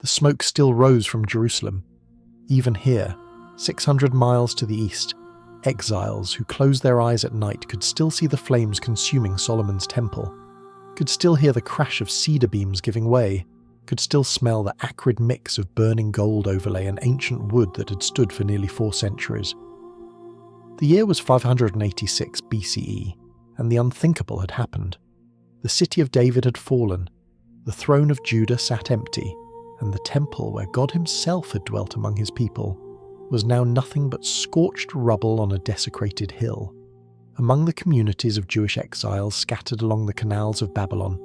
The smoke still rose from Jerusalem. Even here, 600 miles to the east, exiles who closed their eyes at night could still see the flames consuming Solomon's temple, could still hear the crash of cedar beams giving way, could still smell the acrid mix of burning gold overlay and ancient wood that had stood for nearly 4 centuries. The year was 586 BCE, and the unthinkable had happened. The city of David had fallen, the throne of Judah sat empty, and the temple where God himself had dwelt among his people was now nothing but scorched rubble on a desecrated hill. Among the communities of Jewish exiles scattered along the canals of Babylon,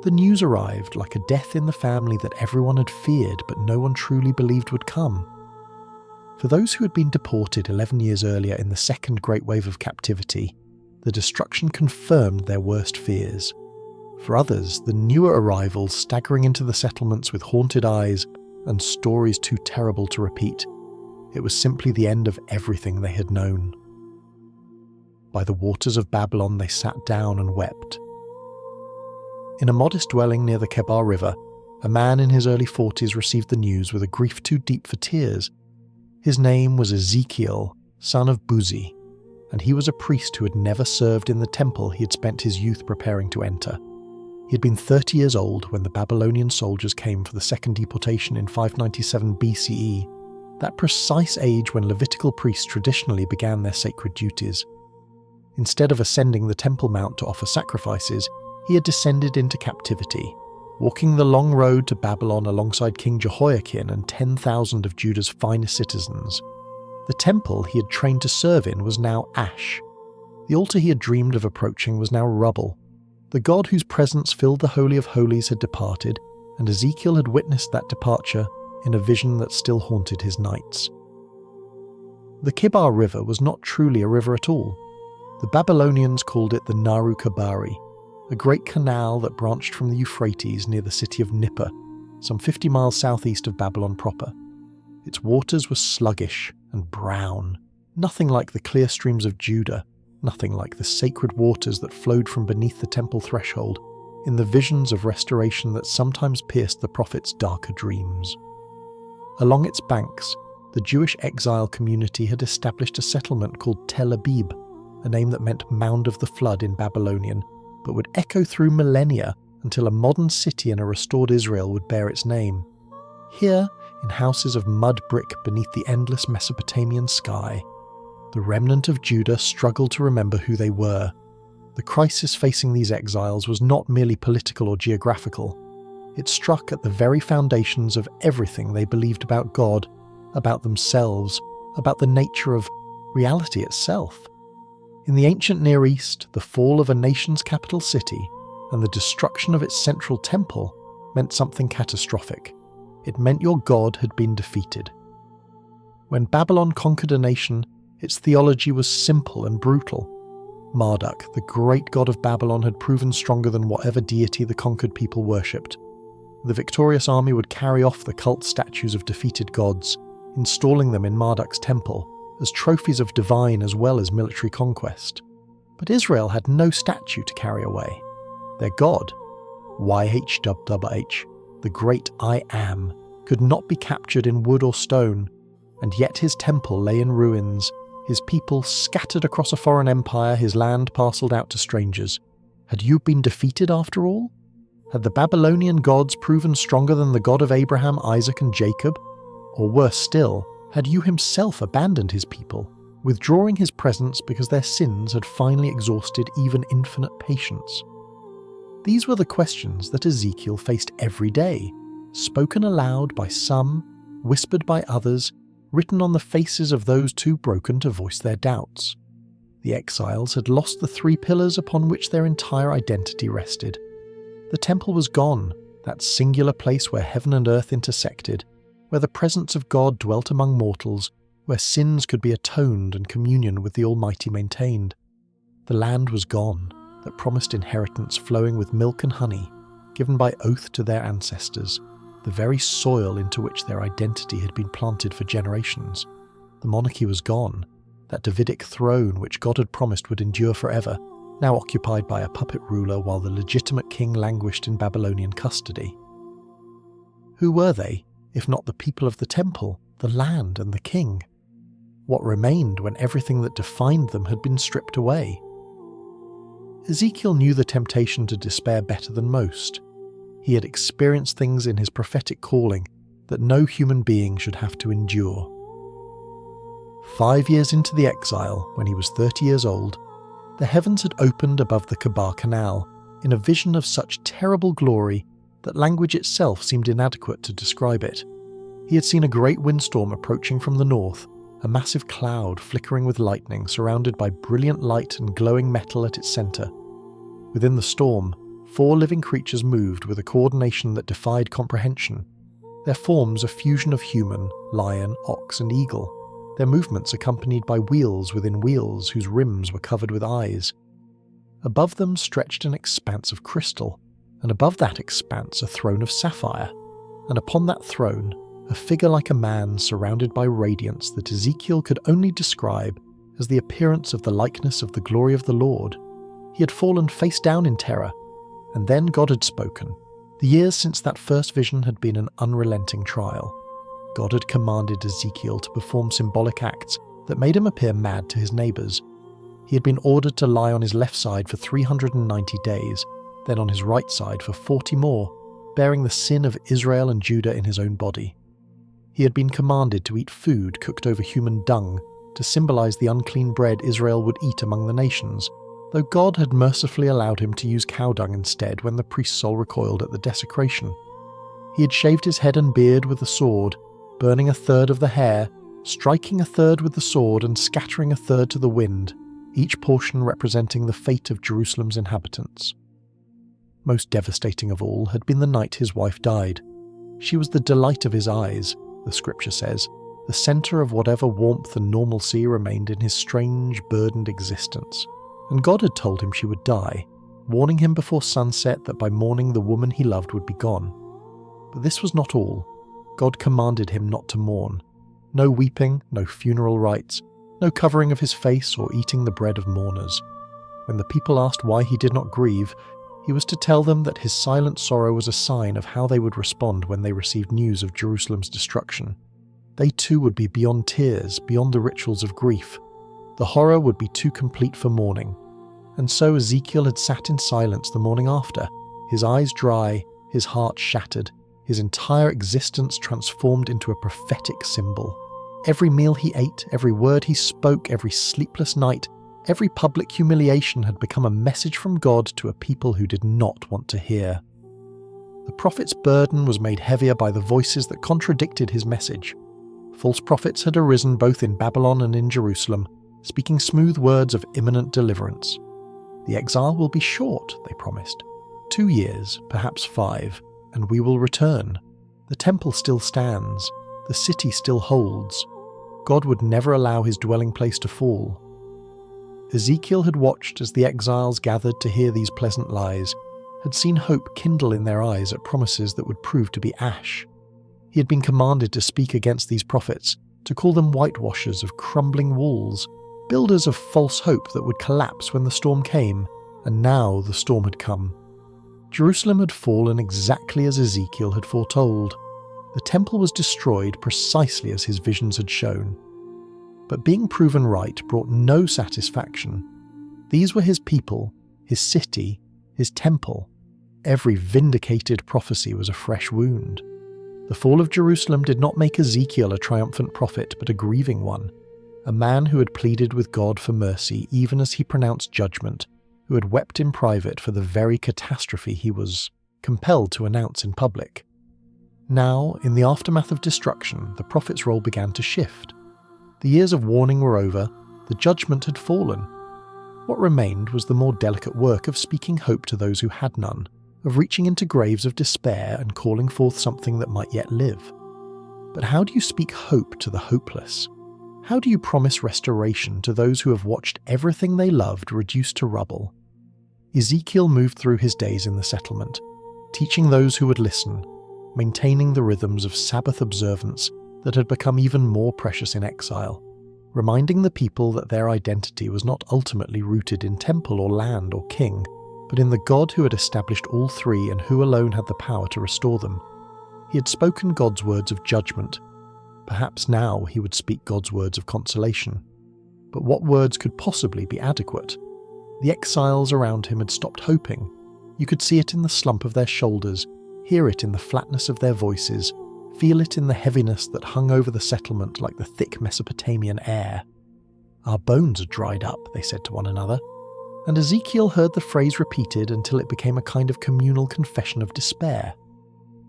the news arrived like a death in the family that everyone had feared but no one truly believed would come. For those who had been deported 11 years earlier in the second great wave of captivity, the destruction confirmed their worst fears. For others, the newer arrivals staggering into the settlements with haunted eyes and stories too terrible to repeat, it was simply the end of everything they had known. By the waters of Babylon they sat down and wept. In a modest dwelling near the Kebar River, a man in his early 40s received the news with a grief too deep for tears. His name was Ezekiel, son of Buzi, and he was a priest who had never served in the temple he had spent his youth preparing to enter. He had been 30 years old when the Babylonian soldiers came for the second deportation in 597 BCE, that precise age when Levitical priests traditionally began their sacred duties. Instead of ascending the Temple Mount to offer sacrifices, he had descended into captivity, walking the long road to Babylon alongside King Jehoiakim and 10,000 of Judah's finest citizens. The temple he had trained to serve in was now ash. The altar he had dreamed of approaching was now rubble. The God whose presence filled the Holy of Holies had departed, and Ezekiel had witnessed that departure in a vision that still haunted his nights. The Kebar River was not truly a river at all. The Babylonians called it the Naru Kabari, a great canal that branched from the Euphrates near the city of Nippur, some 50 miles southeast of Babylon proper. Its waters were sluggish and brown, nothing like the clear streams of Judah, nothing like the sacred waters that flowed from beneath the temple threshold in the visions of restoration that sometimes pierced the prophet's darker dreams. Along its banks, the Jewish exile community had established a settlement called Tel Abib, a name that meant Mound of the Flood in Babylonian, but would echo through millennia until a modern city in a restored Israel would bear its name. Here, in houses of mud brick beneath the endless Mesopotamian sky, the remnant of Judah struggled to remember who they were. The crisis facing these exiles was not merely political or geographical. It struck at the very foundations of everything they believed about God, about themselves, about the nature of reality itself. In the ancient Near East, the fall of a nation's capital city and the destruction of its central temple meant something catastrophic. It meant your God had been defeated. When Babylon conquered a nation, its theology was simple and brutal. Marduk, the great god of Babylon, had proven stronger than whatever deity the conquered people worshipped. The victorious army would carry off the cult statues of defeated gods, installing them in Marduk's temple as trophies of divine as well as military conquest. But Israel had no statue to carry away. Their god, YHWH, the great I Am, could not be captured in wood or stone, and yet his temple lay in ruins, his people scattered across a foreign empire, his land parcelled out to strangers. Had you been defeated after all? Had the Babylonian gods proven stronger than the God of Abraham, Isaac and Jacob? Or worse still, had you himself abandoned his people, withdrawing his presence because their sins had finally exhausted even infinite patience? These were the questions that Ezekiel faced every day, spoken aloud by some, whispered by others, written on the faces of those too broken to voice their doubts. The exiles had lost the 3 pillars upon which their entire identity rested. The temple was gone, that singular place where heaven and earth intersected, where the presence of God dwelt among mortals, where sins could be atoned and communion with the Almighty maintained. The land was gone, that promised inheritance flowing with milk and honey, given by oath to their ancestors, the very soil into which their identity had been planted for generations. The monarchy was gone, that Davidic throne which God had promised would endure forever, now occupied by a puppet ruler while the legitimate king languished in Babylonian custody. Who were they, If not the people of the temple, the land and the king? What remained when everything that defined them had been stripped away? Ezekiel knew the temptation to despair better than most. He had experienced things in his prophetic calling that no human being should have to endure. 5 years into the exile, when he was 30 years old, the heavens had opened above the Kabar Canal in a vision of such terrible glory that language itself seemed inadequate to describe it. He had seen a great windstorm approaching from the north, a massive cloud flickering with lightning surrounded by brilliant light and glowing metal at its centre. Within the storm, 4 living creatures moved with a coordination that defied comprehension, their forms a fusion of human, lion, ox and eagle, their movements accompanied by wheels within wheels whose rims were covered with eyes. Above them stretched an expanse of crystal, and above that expanse a throne of sapphire, and upon that throne a figure like a man surrounded by radiance that Ezekiel could only describe as the appearance of the likeness of the glory of the Lord. He had fallen face down in terror, and then God had spoken. The years since that first vision had been an unrelenting trial. God had commanded Ezekiel to perform symbolic acts that made him appear mad to his neighbours. He had been ordered to lie on his left side for 390 days, then on his right side for 40 more, bearing the sin of Israel and Judah in his own body. He had been commanded to eat food cooked over human dung to symbolise the unclean bread Israel would eat among the nations, though God had mercifully allowed him to use cow dung instead when the priest's soul recoiled at the desecration. He had shaved his head and beard with a sword, burning a third of the hair, striking a third with the sword and scattering a third to the wind, each portion representing the fate of Jerusalem's inhabitants. Most devastating of all had been the night his wife died. She was the delight of his eyes, the scripture says, the centre of whatever warmth and normalcy remained in his strange, burdened existence. And God had told him she would die, warning him before sunset that by morning the woman he loved would be gone. But this was not all. God commanded him not to mourn. No weeping, no funeral rites, no covering of his face or eating the bread of mourners. When the people asked why he did not grieve, he was to tell them that his silent sorrow was a sign of how they would respond when they received news of Jerusalem's destruction. They too would be beyond tears, beyond the rituals of grief. The horror would be too complete for mourning. And so Ezekiel had sat in silence the morning after, his eyes dry, his heart shattered, his entire existence transformed into a prophetic symbol. Every meal he ate, every word he spoke, every sleepless night, every public humiliation had become a message from God to a people who did not want to hear. The prophet's burden was made heavier by the voices that contradicted his message. False prophets had arisen both in Babylon and in Jerusalem, speaking smooth words of imminent deliverance. The exile will be short, they promised. 2 years, perhaps 5, and we will return. The temple still stands. The city still holds. God would never allow his dwelling place to fall. Ezekiel had watched as the exiles gathered to hear these pleasant lies, had seen hope kindle in their eyes at promises that would prove to be ash. He had been commanded to speak against these prophets, to call them whitewashers of crumbling walls, builders of false hope that would collapse when the storm came, and now the storm had come. Jerusalem had fallen exactly as Ezekiel had foretold. The temple was destroyed precisely as his visions had shown. But being proven right brought no satisfaction. These were his people, his city, his temple. Every vindicated prophecy was a fresh wound. The fall of Jerusalem did not make Ezekiel a triumphant prophet, but a grieving one, a man who had pleaded with God for mercy even as he pronounced judgment, who had wept in private for the very catastrophe he was compelled to announce in public. Now, in the aftermath of destruction, the prophet's role began to shift. The years of warning were over, the judgment had fallen. What remained was the more delicate work of speaking hope to those who had none, of reaching into graves of despair and calling forth something that might yet live. But how do you speak hope to the hopeless? How do you promise restoration to those who have watched everything they loved reduced to rubble? Ezekiel moved through his days in the settlement, teaching those who would listen, maintaining the rhythms of Sabbath observance that had become even more precious in exile, reminding the people that their identity was not ultimately rooted in temple or land or king, but in the God who had established all three and who alone had the power to restore them. He had spoken God's words of judgment. Perhaps now he would speak God's words of consolation. But what words could possibly be adequate? The exiles around him had stopped hoping. You could see it in the slump of their shoulders, hear it in the flatness of their voices, feel it in the heaviness that hung over the settlement like the thick Mesopotamian air. "Our bones are dried up," they said to one another, and Ezekiel heard the phrase repeated until it became a kind of communal confession of despair.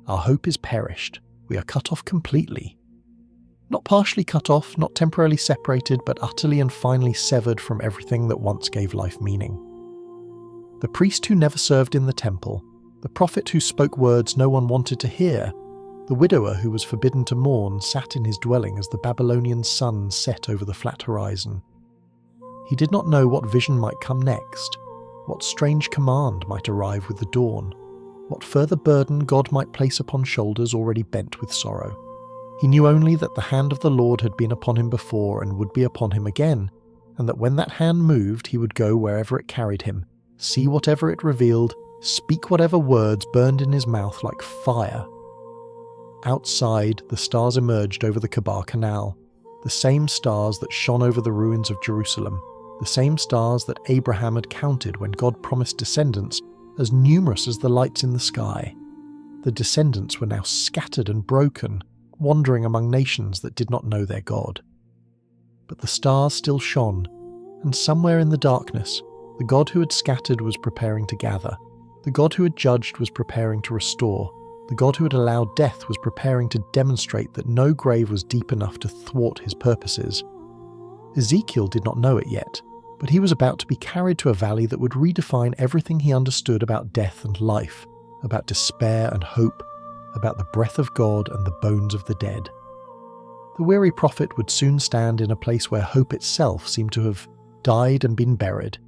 "Our hope is perished. We are cut off completely." Not partially cut off, not temporarily separated, but utterly and finally severed from everything that once gave life meaning. The priest who never served in the temple, the prophet who spoke words no one wanted to hear, the widower who was forbidden to mourn sat in his dwelling as the Babylonian sun set over the flat horizon. He did not know what vision might come next, what strange command might arrive with the dawn, what further burden God might place upon shoulders already bent with sorrow. He knew only that the hand of the Lord had been upon him before and would be upon him again, and that when that hand moved he would go wherever it carried him, see whatever it revealed, speak whatever words burned in his mouth like fire. Outside, the stars emerged over the Kabar Canal, the same stars that shone over the ruins of Jerusalem, the same stars that Abraham had counted when God promised descendants as numerous as the lights in the sky. The descendants were now scattered and broken, wandering among nations that did not know their God. But the stars still shone, and somewhere in the darkness, the God who had scattered was preparing to gather. The God who had judged was preparing to restore. The God who had allowed death was preparing to demonstrate that no grave was deep enough to thwart his purposes. Ezekiel did not know it yet, but he was about to be carried to a valley that would redefine everything he understood about death and life, about despair and hope, about the breath of God and the bones of the dead. The weary prophet would soon stand in a place where hope itself seemed to have died and been buried,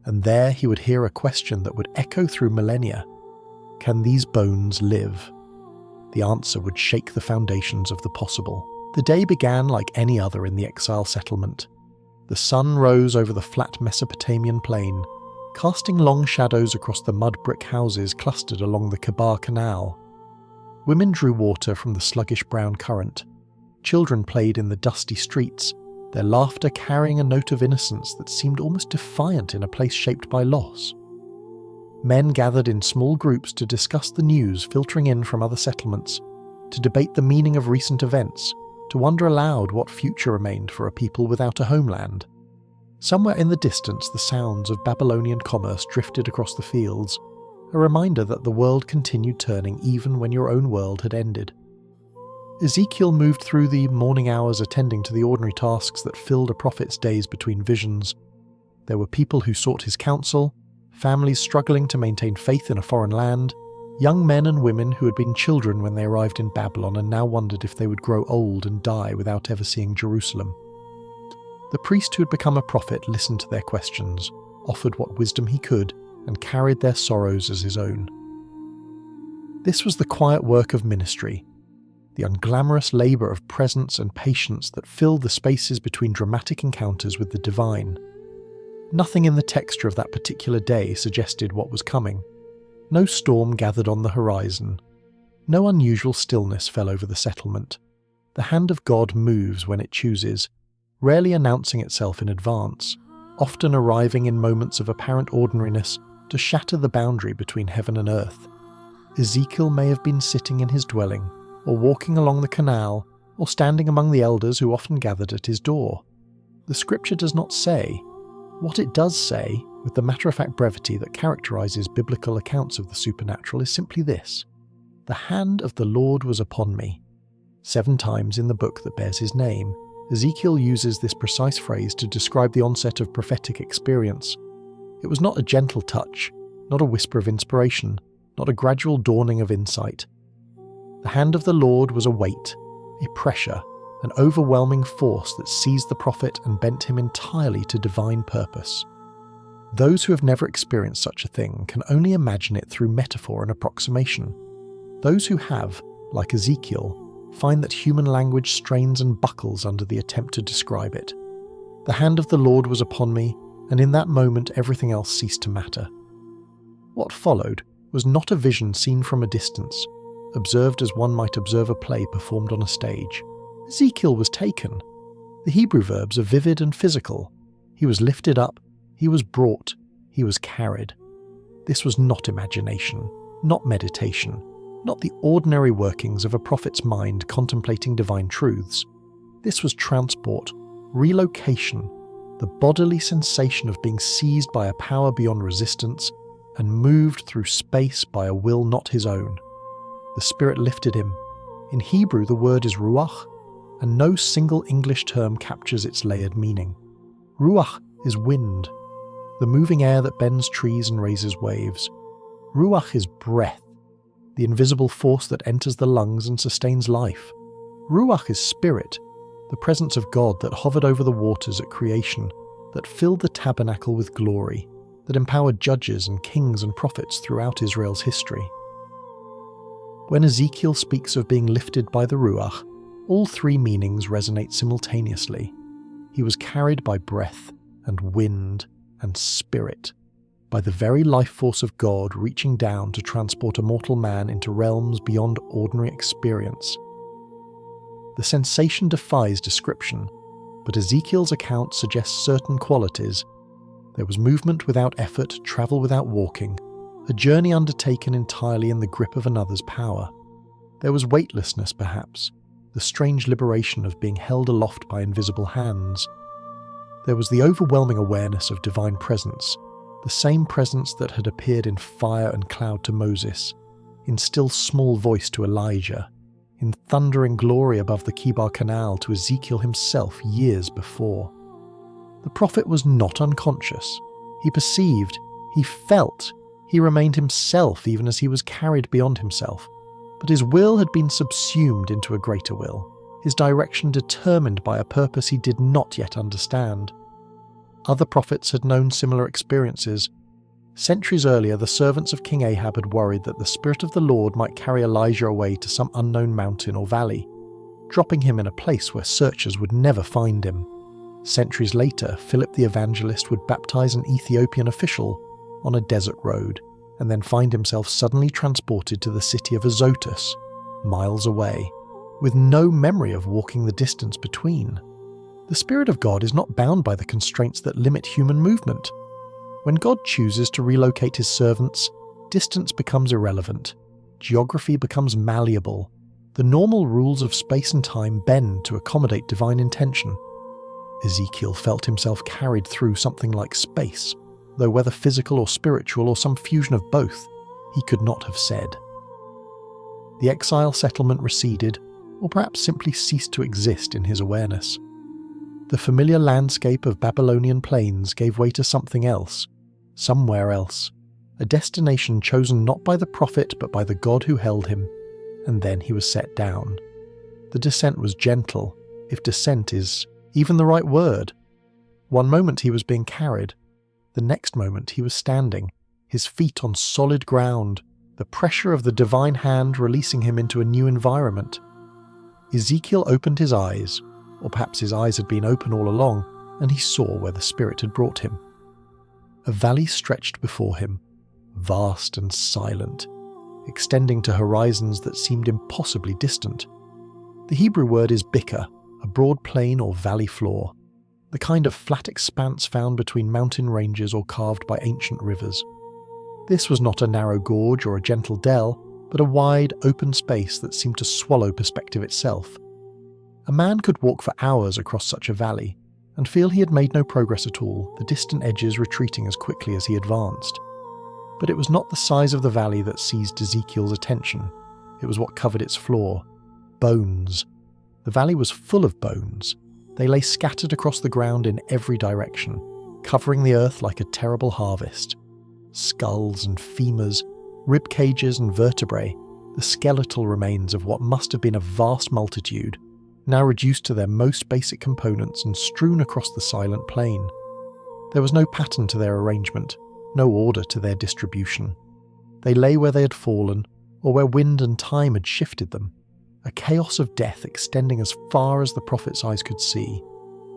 and there he would hear a question that would echo through millennia. Can these bones live? The answer would shake the foundations of the possible. The day began like any other in the exile settlement. The sun rose over the flat Mesopotamian plain, casting long shadows across the mud brick houses clustered along the Kabar Canal. Women drew water from the sluggish brown current. Children played in the dusty streets, their laughter carrying a note of innocence that seemed almost defiant in a place shaped by loss. Men gathered in small groups to discuss the news filtering in from other settlements, to debate the meaning of recent events, to wonder aloud what future remained for a people without a homeland. Somewhere in the distance, the sounds of Babylonian commerce drifted across the fields, a reminder that the world continued turning even when your own world had ended. Ezekiel moved through the morning hours attending to the ordinary tasks that filled a prophet's days between visions. There were people who sought his counsel, families struggling to maintain faith in a foreign land, young men and women who had been children when they arrived in Babylon and now wondered if they would grow old and die without ever seeing Jerusalem. The priest who had become a prophet listened to their questions, offered what wisdom he could, and carried their sorrows as his own. This was the quiet work of ministry, the unglamorous labour of presence and patience that filled the spaces between dramatic encounters with the divine. Nothing in the texture of that particular day suggested what was coming. No storm gathered on the horizon. No unusual stillness fell over the settlement. The hand of God moves when it chooses, rarely announcing itself in advance, often arriving in moments of apparent ordinariness to shatter the boundary between heaven and earth. Ezekiel may have been sitting in his dwelling, or walking along the canal, or standing among the elders who often gathered at his door. The scripture does not say. What it does say, with the matter-of-fact brevity that characterizes biblical accounts of the supernatural, is simply this: "The hand of the Lord was upon me." 7 times in the book that bears his name, Ezekiel uses this precise phrase to describe the onset of prophetic experience. It was not a gentle touch, not a whisper of inspiration, not a gradual dawning of insight. The hand of the Lord was a weight, a pressure, an overwhelming force that seized the prophet and bent him entirely to divine purpose. Those who have never experienced such a thing can only imagine it through metaphor and approximation. Those who have, like Ezekiel, find that human language strains and buckles under the attempt to describe it. The hand of the Lord was upon me, and in that moment everything else ceased to matter. What followed was not a vision seen from a distance, observed as one might observe a play performed on a stage. Ezekiel was taken. The Hebrew verbs are vivid and physical. He was lifted up, he was brought, he was carried. This was not imagination, not meditation, not the ordinary workings of a prophet's mind contemplating divine truths. This was transport, relocation, the bodily sensation of being seized by a power beyond resistance and moved through space by a will not his own. The Spirit lifted him. In Hebrew, the word is ruach, and no single English term captures its layered meaning. Ruach is wind, the moving air that bends trees and raises waves. Ruach is breath, the invisible force that enters the lungs and sustains life. Ruach is spirit, the presence of God that hovered over the waters at creation, that filled the tabernacle with glory, that empowered judges and kings and prophets throughout Israel's history. When Ezekiel speaks of being lifted by the Ruach, all three meanings resonate simultaneously. He was carried by breath and wind and spirit, by the very life force of God reaching down to transport a mortal man into realms beyond ordinary experience. The sensation defies description, but Ezekiel's account suggests certain qualities. There was movement without effort, travel without walking, a journey undertaken entirely in the grip of another's power. There was weightlessness, perhaps, the strange liberation of being held aloft by invisible hands. There was the overwhelming awareness of divine presence, the same presence that had appeared in fire and cloud to Moses, in still small voice to Elijah, in thundering glory above the Kibar Canal to Ezekiel himself years before. The prophet was not unconscious. He perceived, he felt, he remained himself even as he was carried beyond himself. But his will had been subsumed into a greater will, his direction determined by a purpose he did not yet understand. Other prophets had known similar experiences. Centuries earlier, the servants of King Ahab had worried that the Spirit of the Lord might carry Elijah away to some unknown mountain or valley, dropping him in a place where searchers would never find him. Centuries later, Philip the Evangelist would baptize an Ethiopian official on a desert road, and then find himself suddenly transported to the city of Azotus, miles away, with no memory of walking the distance between. The Spirit of God is not bound by the constraints that limit human movement. When God chooses to relocate his servants, distance becomes irrelevant, geography becomes malleable, the normal rules of space and time bend to accommodate divine intention. Ezekiel felt himself carried through something like space, though whether physical or spiritual or some fusion of both, he could not have said. The exile settlement receded, or perhaps simply ceased to exist in his awareness. The familiar landscape of Babylonian plains gave way to something else, somewhere else, a destination chosen not by the prophet but by the God who held him, and then he was set down. The descent was gentle, if descent is even the right word. One moment he was being carried, the next moment he was standing, his feet on solid ground, the pressure of the divine hand releasing him into a new environment. Ezekiel opened his eyes, or perhaps his eyes had been open all along, and he saw where the Spirit had brought him. A valley stretched before him, vast and silent, extending to horizons that seemed impossibly distant. The Hebrew word is bika, a broad plain or valley floor, the kind of flat expanse found between mountain ranges or carved by ancient rivers. This was not a narrow gorge or a gentle dell, but a wide, open space that seemed to swallow perspective itself. A man could walk for hours across such a valley, and feel he had made no progress at all, the distant edges retreating as quickly as he advanced. But it was not the size of the valley that seized Ezekiel's attention. It was what covered its floor. Bones. The valley was full of bones. They lay scattered across the ground in every direction, covering the earth like a terrible harvest. Skulls and femurs, rib cages and vertebrae, the skeletal remains of what must have been a vast multitude, now reduced to their most basic components and strewn across the silent plain. There was no pattern to their arrangement, no order to their distribution. They lay where they had fallen, or where wind and time had shifted them, a chaos of death extending as far as the prophet's eyes could see.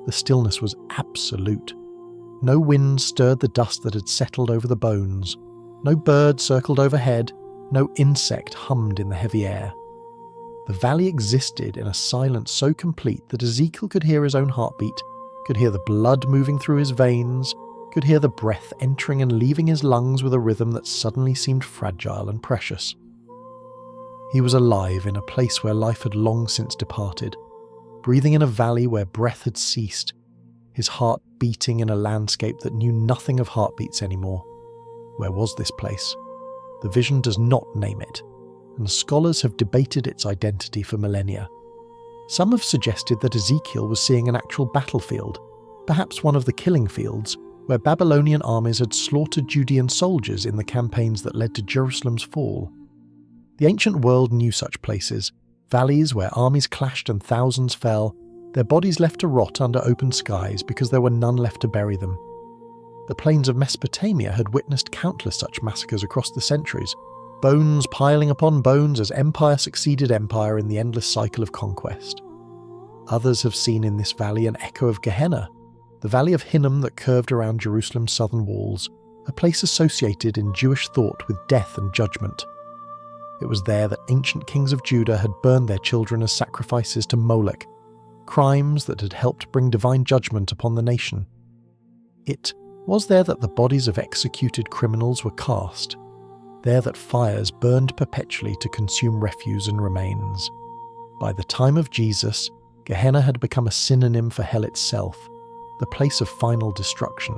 The stillness was absolute. No wind stirred the dust that had settled over the bones. No bird circled overhead. No insect hummed in the heavy air. The valley existed in a silence so complete that Ezekiel could hear his own heartbeat, could hear the blood moving through his veins, could hear the breath entering and leaving his lungs with a rhythm that suddenly seemed fragile and precious. He was alive in a place where life had long since departed, breathing in a valley where breath had ceased, his heart beating in a landscape that knew nothing of heartbeats anymore. Where was this place? The vision does not name it, and scholars have debated its identity for millennia. Some have suggested that Ezekiel was seeing an actual battlefield, perhaps one of the killing fields, where Babylonian armies had slaughtered Judean soldiers in the campaigns that led to Jerusalem's fall. The ancient world knew such places, valleys where armies clashed and thousands fell, their bodies left to rot under open skies because there were none left to bury them. The plains of Mesopotamia had witnessed countless such massacres across the centuries, bones piling upon bones as empire succeeded empire in the endless cycle of conquest. Others have seen in this valley an echo of Gehenna, the valley of Hinnom that curved around Jerusalem's southern walls, a place associated in Jewish thought with death and judgment. It was there that ancient kings of Judah had burned their children as sacrifices to Molech, crimes that had helped bring divine judgment upon the nation. It was there that the bodies of executed criminals were cast, there that fires burned perpetually to consume refuse and remains. By the time of Jesus, Gehenna had become a synonym for hell itself, the place of final destruction.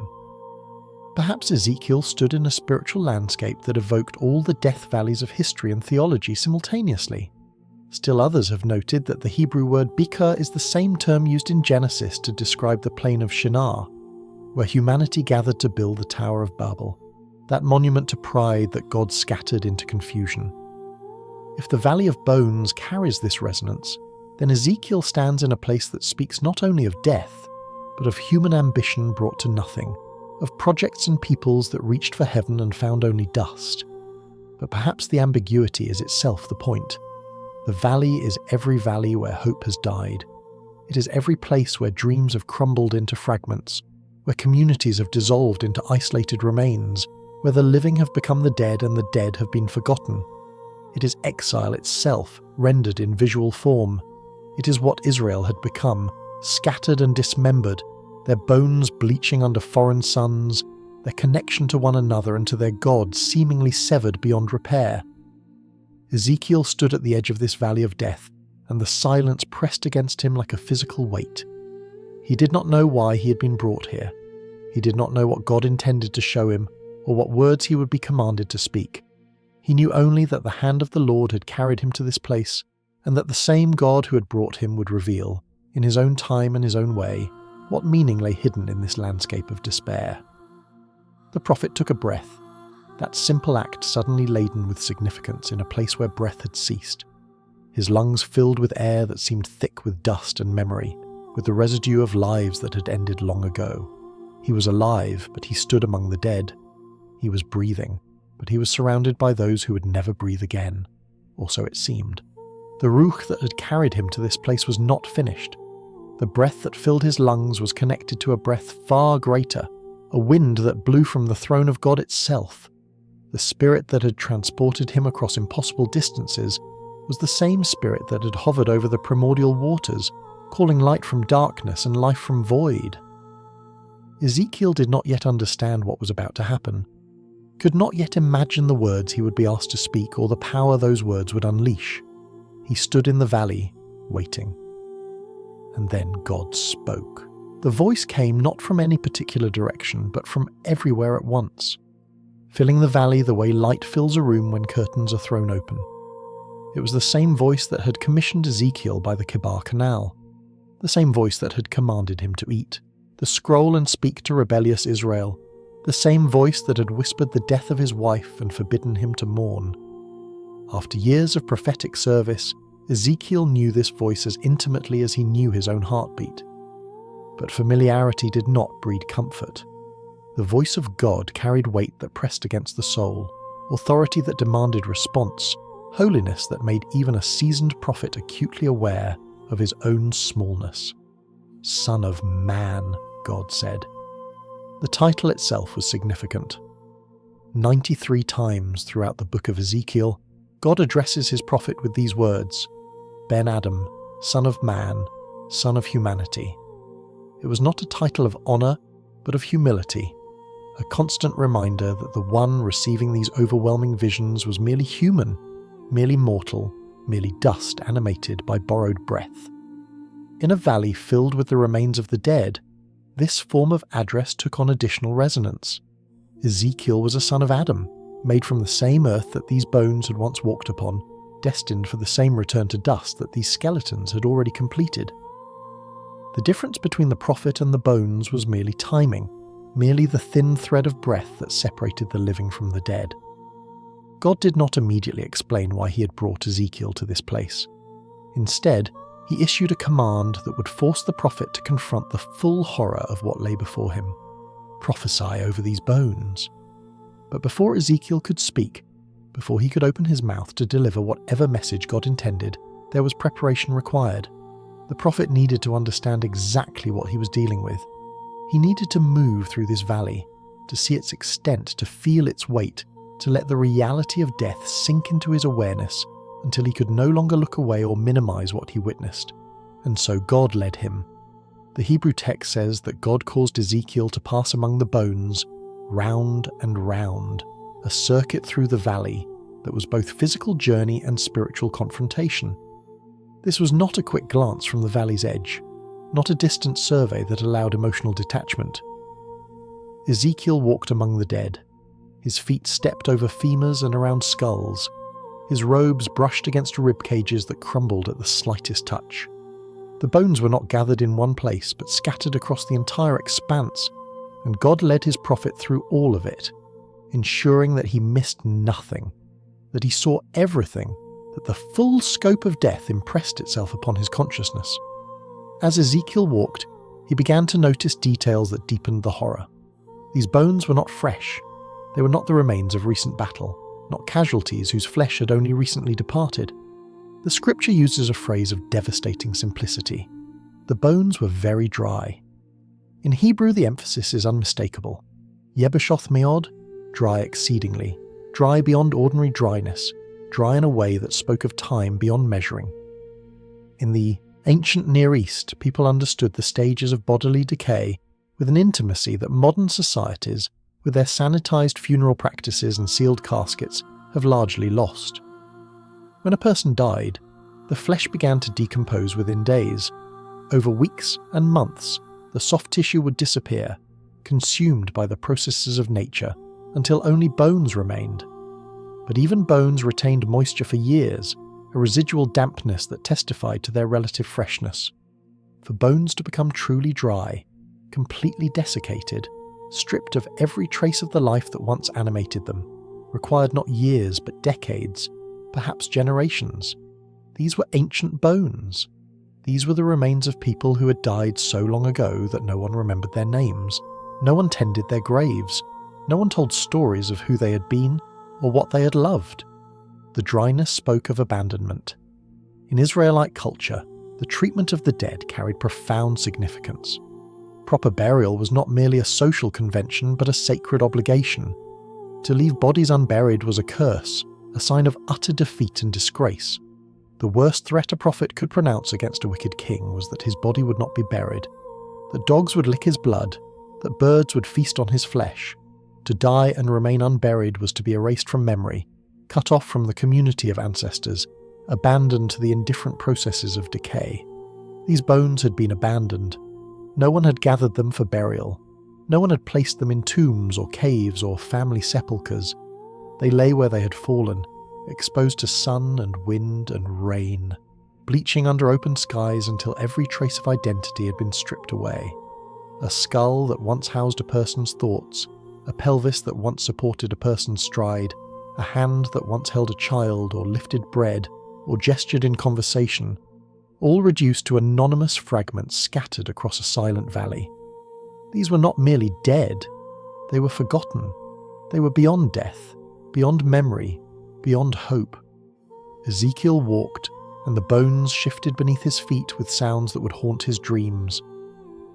Perhaps Ezekiel stood in a spiritual landscape that evoked all the death valleys of history and theology simultaneously. Still others have noted that the Hebrew word bikar is the same term used in Genesis to describe the plain of Shinar, where humanity gathered to build the Tower of Babel, that monument to pride that God scattered into confusion. If the Valley of Bones carries this resonance, then Ezekiel stands in a place that speaks not only of death, but of human ambition brought to nothing, of projects and peoples that reached for heaven and found only dust. But perhaps the ambiguity is itself the point. The valley is every valley where hope has died. It is every place where dreams have crumbled into fragments, where communities have dissolved into isolated remains, where the living have become the dead and the dead have been forgotten. It is exile itself, rendered in visual form. It is what Israel had become, scattered and dismembered, their bones bleaching under foreign suns, their connection to one another and to their God seemingly severed beyond repair. Ezekiel stood at the edge of this valley of death, and the silence pressed against him like a physical weight. He did not know why he had been brought here. He did not know what God intended to show him, or what words he would be commanded to speak. He knew only that the hand of the Lord had carried him to this place, and that the same God who had brought him would reveal, in his own time and his own way, what meaning lay hidden in this landscape of despair. The prophet took a breath, that simple act suddenly laden with significance in a place where breath had ceased. His lungs filled with air that seemed thick with dust and memory, with the residue of lives that had ended long ago. He was alive, but he stood among the dead. He was breathing, but he was surrounded by those who would never breathe again, or so it seemed. The ruach that had carried him to this place was not finished. The breath that filled his lungs was connected to a breath far greater, a wind that blew from the throne of God itself. The spirit that had transported him across impossible distances was the same spirit that had hovered over the primordial waters, calling light from darkness and life from void. Ezekiel did not yet understand what was about to happen, could not yet imagine the words he would be asked to speak or the power those words would unleash. He stood in the valley, waiting. And then God spoke. The voice came not from any particular direction, but from everywhere at once, filling the valley the way light fills a room when curtains are thrown open. It was the same voice that had commissioned Ezekiel by the Kibar Canal, the same voice that had commanded him to eat, the scroll and speak to rebellious Israel, the same voice that had whispered the death of his wife and forbidden him to mourn. After years of prophetic service, Ezekiel knew this voice as intimately as he knew his own heartbeat. But familiarity did not breed comfort. The voice of God carried weight that pressed against the soul, authority that demanded response, holiness that made even a seasoned prophet acutely aware of his own smallness. Son of Man, God said. The title itself was significant. 93 times throughout the book of Ezekiel, God addresses his prophet with these words, Ben Adam, son of man, son of humanity. It was not a title of honor, but of humility, a constant reminder that the one receiving these overwhelming visions was merely human, merely mortal, merely dust animated by borrowed breath. In a valley filled with the remains of the dead, this form of address took on additional resonance. Ezekiel was a son of Adam, made from the same earth that these bones had once walked upon, destined for the same return to dust that these skeletons had already completed. The difference between the prophet and the bones was merely timing, merely the thin thread of breath that separated the living from the dead. God did not immediately explain why he had brought Ezekiel to this place. Instead, he issued a command that would force the prophet to confront the full horror of what lay before him. Prophesy over these bones. But before Ezekiel could speak, before he could open his mouth to deliver whatever message God intended, there was preparation required. The prophet needed to understand exactly what he was dealing with. He needed to move through this valley, to see its extent, to feel its weight, to let the reality of death sink into his awareness until he could no longer look away or minimize what he witnessed. And so God led him. The Hebrew text says that God caused Ezekiel to pass among the bones, round and round, a circuit through the valley that was both physical journey and spiritual confrontation. This was not a quick glance from the valley's edge, not a distant survey that allowed emotional detachment. Ezekiel walked among the dead. His feet stepped over femurs and around skulls. His robes brushed against rib cages that crumbled at the slightest touch. The bones were not gathered in one place, but scattered across the entire expanse, and God led his prophet through all of it, ensuring that he missed nothing, that he saw everything, that the full scope of death impressed itself upon his consciousness. As Ezekiel walked, he began to notice details that deepened the horror. These bones were not fresh. They were not the remains of recent battle, not casualties whose flesh had only recently departed. The scripture uses a phrase of devastating simplicity. The bones were very dry. In Hebrew, the emphasis is unmistakable. Yebeshoth meod, dry exceedingly, dry beyond ordinary dryness, dry in a way that spoke of time beyond measuring. In the ancient Near East, people understood the stages of bodily decay with an intimacy that modern societies, with their sanitized funeral practices and sealed caskets, have largely lost. When a person died, the flesh began to decompose within days. Over weeks and months, the soft tissue would disappear, consumed by the processes of nature, until only bones remained. But even bones retained moisture for years, a residual dampness that testified to their relative freshness. For bones to become truly dry, completely desiccated, stripped of every trace of the life that once animated them, required not years but decades, perhaps generations. These were ancient bones. These were the remains of people who had died so long ago that no one remembered their names. No one tended their graves. No one told stories of who they had been or what they had loved. The dryness spoke of abandonment. In Israelite culture, the treatment of the dead carried profound significance. Proper burial was not merely a social convention but a sacred obligation. To leave bodies unburied was a curse, a sign of utter defeat and disgrace. The worst threat a prophet could pronounce against a wicked king was that his body would not be buried, that dogs would lick his blood, that birds would feast on his flesh. To die and remain unburied was to be erased from memory, cut off from the community of ancestors, abandoned to the indifferent processes of decay. These bones had been abandoned. No one had gathered them for burial. No one had placed them in tombs or caves or family sepulchres. They lay where they had fallen, exposed to sun and wind and rain, bleaching under open skies until every trace of identity had been stripped away. A skull that once housed a person's thoughts, a pelvis that once supported a person's stride, a hand that once held a child or lifted bread or gestured in conversation, all reduced to anonymous fragments scattered across a silent valley. These were not merely dead, they were forgotten. They were beyond death, beyond memory, beyond hope. Ezekiel walked, and the bones shifted beneath his feet with sounds that would haunt his dreams.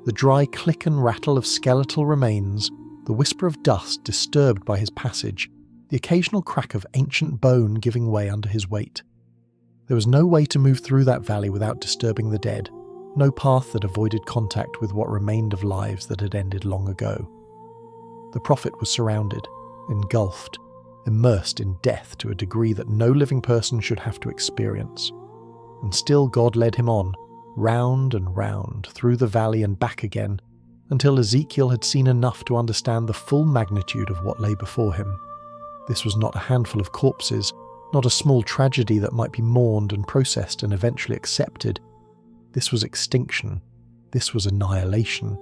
The dry click and rattle of skeletal remains the whisper of dust disturbed by his passage, the occasional crack of ancient bone giving way under his weight. There was no way to move through that valley without disturbing the dead, no path that avoided contact with what remained of lives that had ended long ago. The prophet was surrounded, engulfed, immersed in death to a degree that no living person should have to experience. And still God led him on, round and round, through the valley and back again, until Ezekiel had seen enough to understand the full magnitude of what lay before him. This was not a handful of corpses, not a small tragedy that might be mourned and processed and eventually accepted. This was extinction. This was annihilation.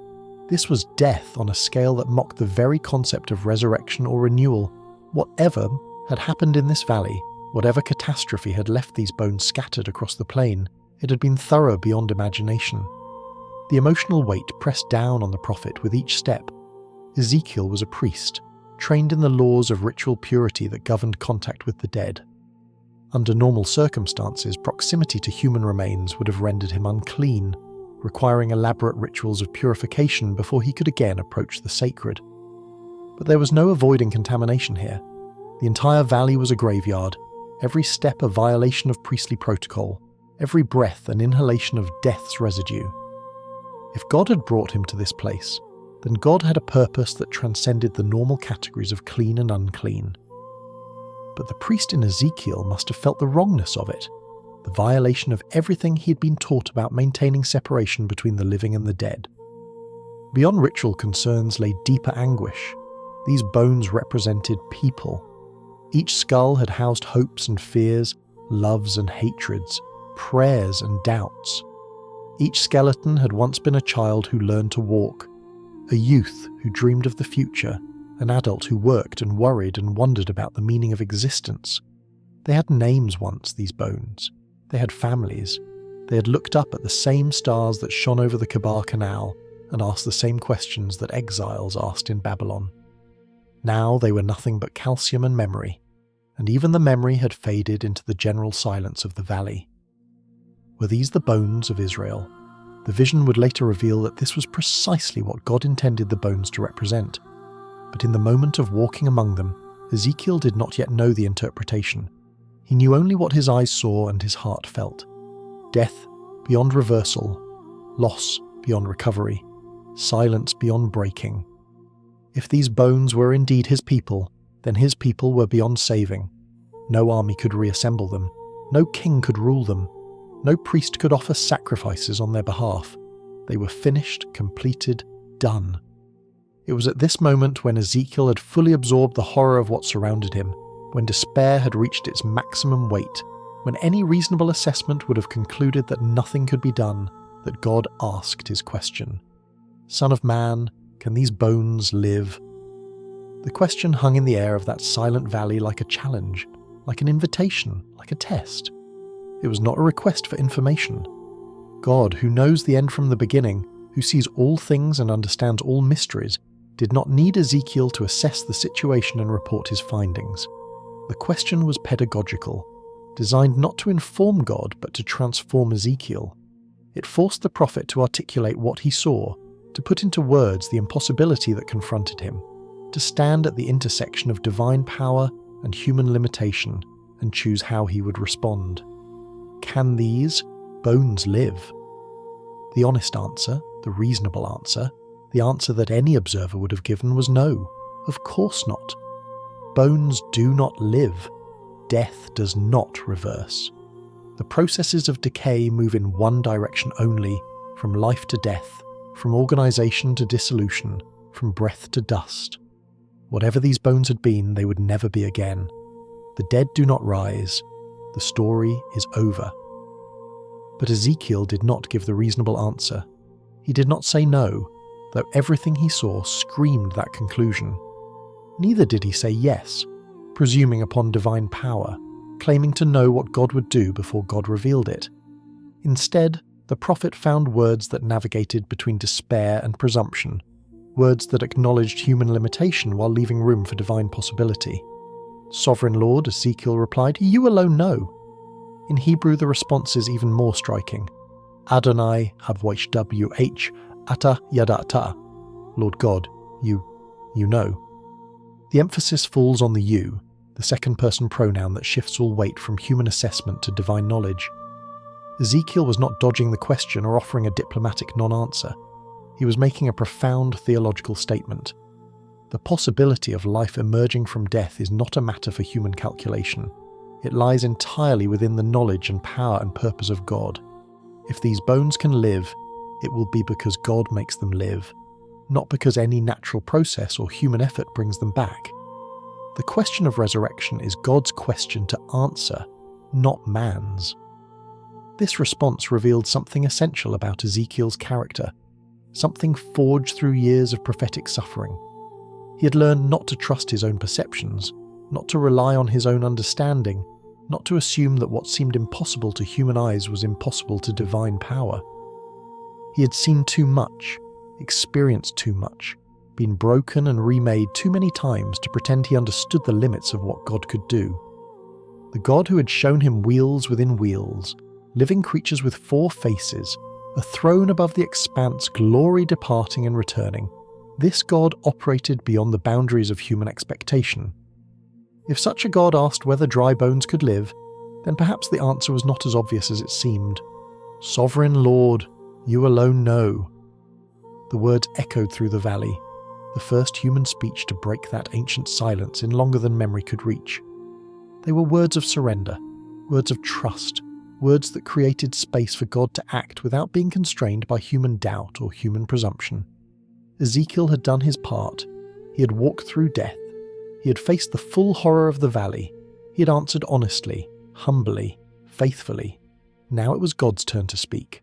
This was death on a scale that mocked the very concept of resurrection or renewal. Whatever had happened in this valley, whatever catastrophe had left these bones scattered across the plain, it had been thorough beyond imagination. The emotional weight pressed down on the prophet with each step. Ezekiel was a priest, trained in the laws of ritual purity that governed contact with the dead. Under normal circumstances, proximity to human remains would have rendered him unclean, requiring elaborate rituals of purification before he could again approach the sacred. But there was no avoiding contamination here. The entire valley was a graveyard, every step a violation of priestly protocol, every breath an inhalation of death's residue. If God had brought him to this place, then God had a purpose that transcended the normal categories of clean and unclean. But the priest in Ezekiel must have felt the wrongness of it, the violation of everything he had been taught about maintaining separation between the living and the dead. Beyond ritual concerns lay deeper anguish. These bones represented people. Each skull had housed hopes and fears, loves and hatreds, prayers and doubts. Each skeleton had once been a child who learned to walk, a youth who dreamed of the future, an adult who worked and worried and wondered about the meaning of existence. They had names once, these bones. They had families. They had looked up at the same stars that shone over the Kabar Canal and asked the same questions that exiles asked in Babylon. Now they were nothing but calcium and memory, and even the memory had faded into the general silence of the valley. Were these the bones of Israel? The vision would later reveal that this was precisely what God intended the bones to represent. But in the moment of walking among them, Ezekiel did not yet know the interpretation. He knew only what his eyes saw and his heart felt. Death beyond reversal, loss beyond recovery, silence beyond breaking. If these bones were indeed his people, then his people were beyond saving. No army could reassemble them. No king could rule them. No priest could offer sacrifices on their behalf. They were finished, completed, done. It was at this moment when Ezekiel had fully absorbed the horror of what surrounded him, when despair had reached its maximum weight, when any reasonable assessment would have concluded that nothing could be done, that God asked his question. Son of man, can these bones live? The question hung in the air of that silent valley like a challenge, like an invitation, like a test. It was not a request for information. God, who knows the end from the beginning, who sees all things and understands all mysteries, did not need Ezekiel to assess the situation and report his findings. The question was pedagogical, designed not to inform God but to transform Ezekiel. It forced the prophet to articulate what he saw, to put into words the impossibility that confronted him, to stand at the intersection of divine power and human limitation and choose how he would respond. Can these bones live? The honest answer, the reasonable answer, the answer that any observer would have given was no, of course not. Bones do not live. Death does not reverse. The processes of decay move in one direction only, from life to death, from organization to dissolution, from breath to dust. Whatever these bones had been, they would never be again. The dead do not rise. The story is over. But Ezekiel did not give the reasonable answer. He did not say no, though everything he saw screamed that conclusion. Neither did he say yes, presuming upon divine power, claiming to know what God would do before God revealed it. Instead, the prophet found words that navigated between despair and presumption, words that acknowledged human limitation while leaving room for divine possibility. Sovereign Lord, Ezekiel replied, you alone know. In Hebrew, the response is even more striking. Adonai HWH Ata Yadata. Lord God, you you know. The emphasis falls on the you, the second-person pronoun that shifts all weight from human assessment to divine knowledge. Ezekiel was not dodging the question or offering a diplomatic non-answer. He was making a profound theological statement. The possibility of life emerging from death is not a matter for human calculation. It lies entirely within the knowledge and power and purpose of God. If these bones can live, it will be because God makes them live, not because any natural process or human effort brings them back. The question of resurrection is God's question to answer, not man's. This response revealed something essential about Ezekiel's character, something forged through years of prophetic suffering. He had learned not to trust his own perceptions, not to rely on his own understanding, not to assume that what seemed impossible to human eyes was impossible to divine power. He had seen too much, experienced too much, been broken and remade too many times to pretend he understood the limits of what God could do. The God who had shown him wheels within wheels, living creatures with 4 faces, a throne above the expanse, glory departing and returning, this God operated beyond the boundaries of human expectation. If such a God asked whether dry bones could live, then perhaps the answer was not as obvious as it seemed. Sovereign Lord, you alone know. The words echoed through the valley, the first human speech to break that ancient silence in longer than memory could reach. They were words of surrender, words of trust, words that created space for God to act without being constrained by human doubt or human presumption. Ezekiel had done his part. He had walked through death. He had faced the full horror of the valley. He had answered honestly, humbly, faithfully. Now it was God's turn to speak.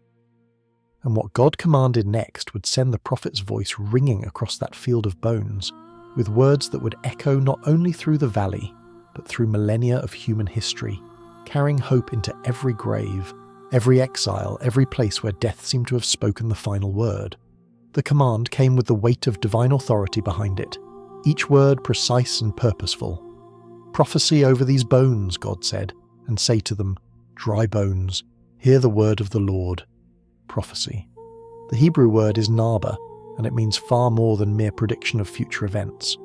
And what God commanded next would send the prophet's voice ringing across that field of bones, with words that would echo not only through the valley, but through millennia of human history, carrying hope into every grave, every exile, every place where death seemed to have spoken the final word. The command came with the weight of divine authority behind it, each word precise and purposeful. Prophesy over these bones, God said, and say to them, dry bones, hear the word of the Lord. Prophecy. The Hebrew word is naba, and it means far more than mere prediction of future events.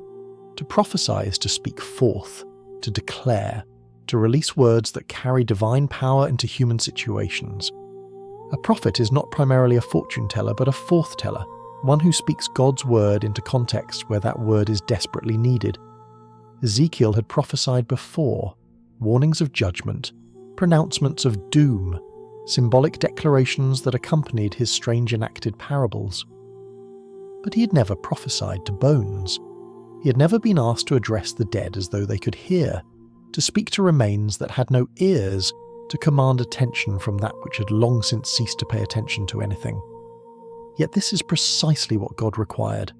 To prophesy is to speak forth, to declare, to release words that carry divine power into human situations. A prophet is not primarily a fortune teller, but a forth teller, one who speaks God's word into contexts where that word is desperately needed. Ezekiel had prophesied before, warnings of judgment, pronouncements of doom, symbolic declarations that accompanied his strange enacted parables. But he had never prophesied to bones. He had never been asked to address the dead as though they could hear, to speak to remains that had no ears, to command attention from that which had long since ceased to pay attention to anything. Yet this is precisely what God required.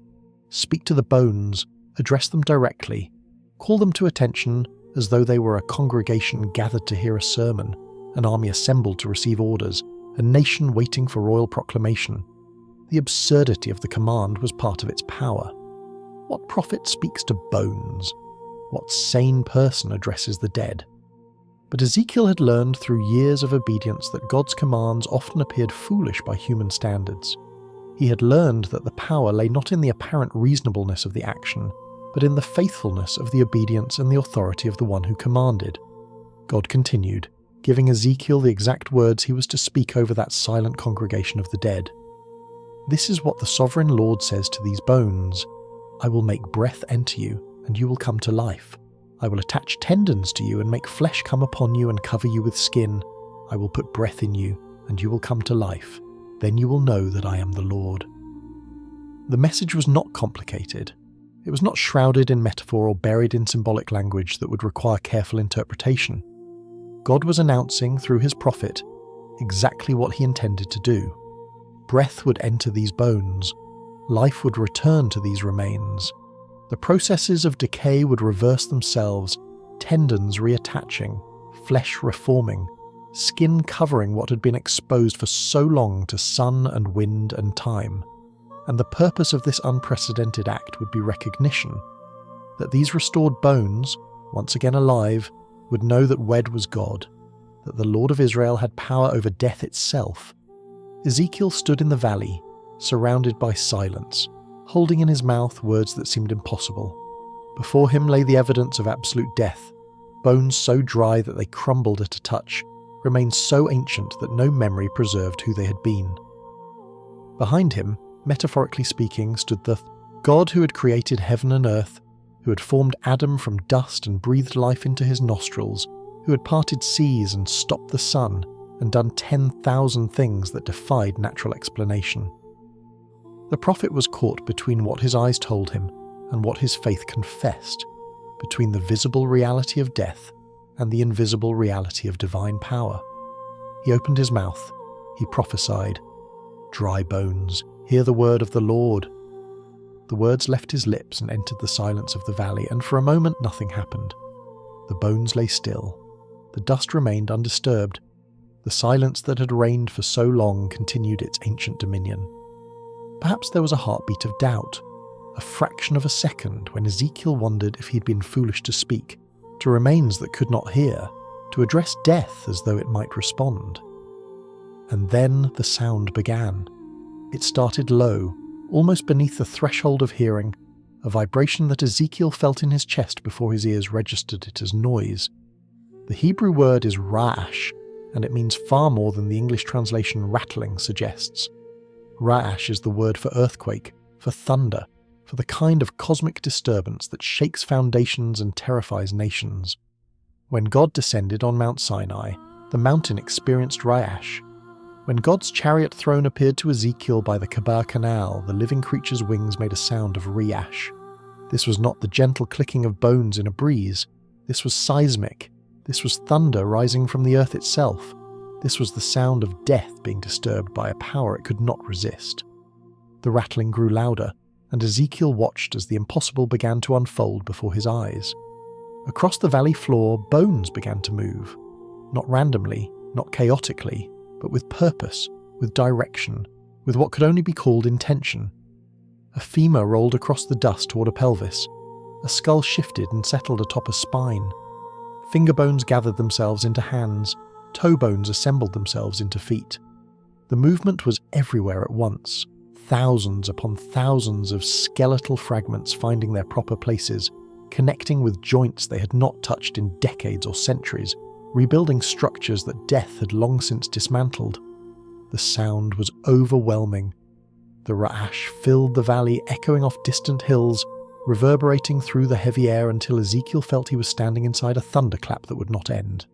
Speak to the bones, address them directly, call them to attention as though they were a congregation gathered to hear a sermon, an army assembled to receive orders, a nation waiting for royal proclamation. The absurdity of the command was part of its power. What prophet speaks to bones? What sane person addresses the dead? But Ezekiel had learned through years of obedience that God's commands often appeared foolish by human standards. He had learned that the power lay not in the apparent reasonableness of the action, but in the faithfulness of the obedience and the authority of the one who commanded. God continued, giving Ezekiel the exact words he was to speak over that silent congregation of the dead. This is what the sovereign Lord says to these bones. I will make breath enter you, and you will come to life. I will attach tendons to you and make flesh come upon you and cover you with skin. I will put breath in you, and you will come to life. Then you will know that I am the Lord. The message was not complicated. It was not shrouded in metaphor or buried in symbolic language that would require careful interpretation. God was announcing through his prophet exactly what he intended to do. Breath would enter these bones. Life would return to these remains. The processes of decay would reverse themselves, tendons reattaching, flesh reforming, skin covering what had been exposed for so long to sun and wind and time. And the purpose of this unprecedented act would be recognition, that these restored bones, once again alive, would know that Wed was God, that the Lord of Israel had power over death itself. Ezekiel stood in the valley, surrounded by silence, holding in his mouth words that seemed impossible. Before him lay the evidence of absolute death, bones so dry that they crumbled at a touch, remained so ancient that no memory preserved who they had been. Behind him, metaphorically speaking, stood the God who had created heaven and earth, who had formed Adam from dust and breathed life into his nostrils, who had parted seas and stopped the sun, and done 10,000 things that defied natural explanation. The prophet was caught between what his eyes told him and what his faith confessed, between the visible reality of death and the invisible reality of divine power. He opened his mouth. He prophesied, "Dry bones, hear the word of the Lord." The words left his lips and entered the silence of the valley, and for a moment nothing happened. The bones lay still. The dust remained undisturbed. The silence that had reigned for so long continued its ancient dominion. Perhaps there was a heartbeat of doubt, a fraction of a second when Ezekiel wondered if he'd been foolish to speak, to remains that could not hear, to address death as though it might respond. And then the sound began. It started low, almost beneath the threshold of hearing, a vibration that Ezekiel felt in his chest before his ears registered it as noise. The Hebrew word is ra'ash, and it means far more than the English translation rattling suggests. Ra'ash is the word for earthquake, for thunder, for the kind of cosmic disturbance that shakes foundations and terrifies nations. When God descended on Mount Sinai, the mountain experienced Ra'ash. When God's chariot throne appeared to Ezekiel by the Kebar Canal, the living creature's wings made a sound of Riash. This was not the gentle clicking of bones in a breeze. This was seismic. This was thunder rising from the earth itself. This was the sound of death being disturbed by a power it could not resist. The rattling grew louder, and Ezekiel watched as the impossible began to unfold before his eyes. Across the valley floor, bones began to move. Not randomly, not chaotically, but with purpose, with direction, with what could only be called intention. A femur rolled across the dust toward a pelvis. A skull shifted and settled atop a spine. Finger bones gathered themselves into hands. Toe bones assembled themselves into feet. The movement was everywhere at once, thousands upon thousands of skeletal fragments finding their proper places, connecting with joints they had not touched in decades or centuries, rebuilding structures that death had long since dismantled. The sound was overwhelming. The Ra'ash filled the valley, echoing off distant hills, reverberating through the heavy air until Ezekiel felt he was standing inside a thunderclap that would not end.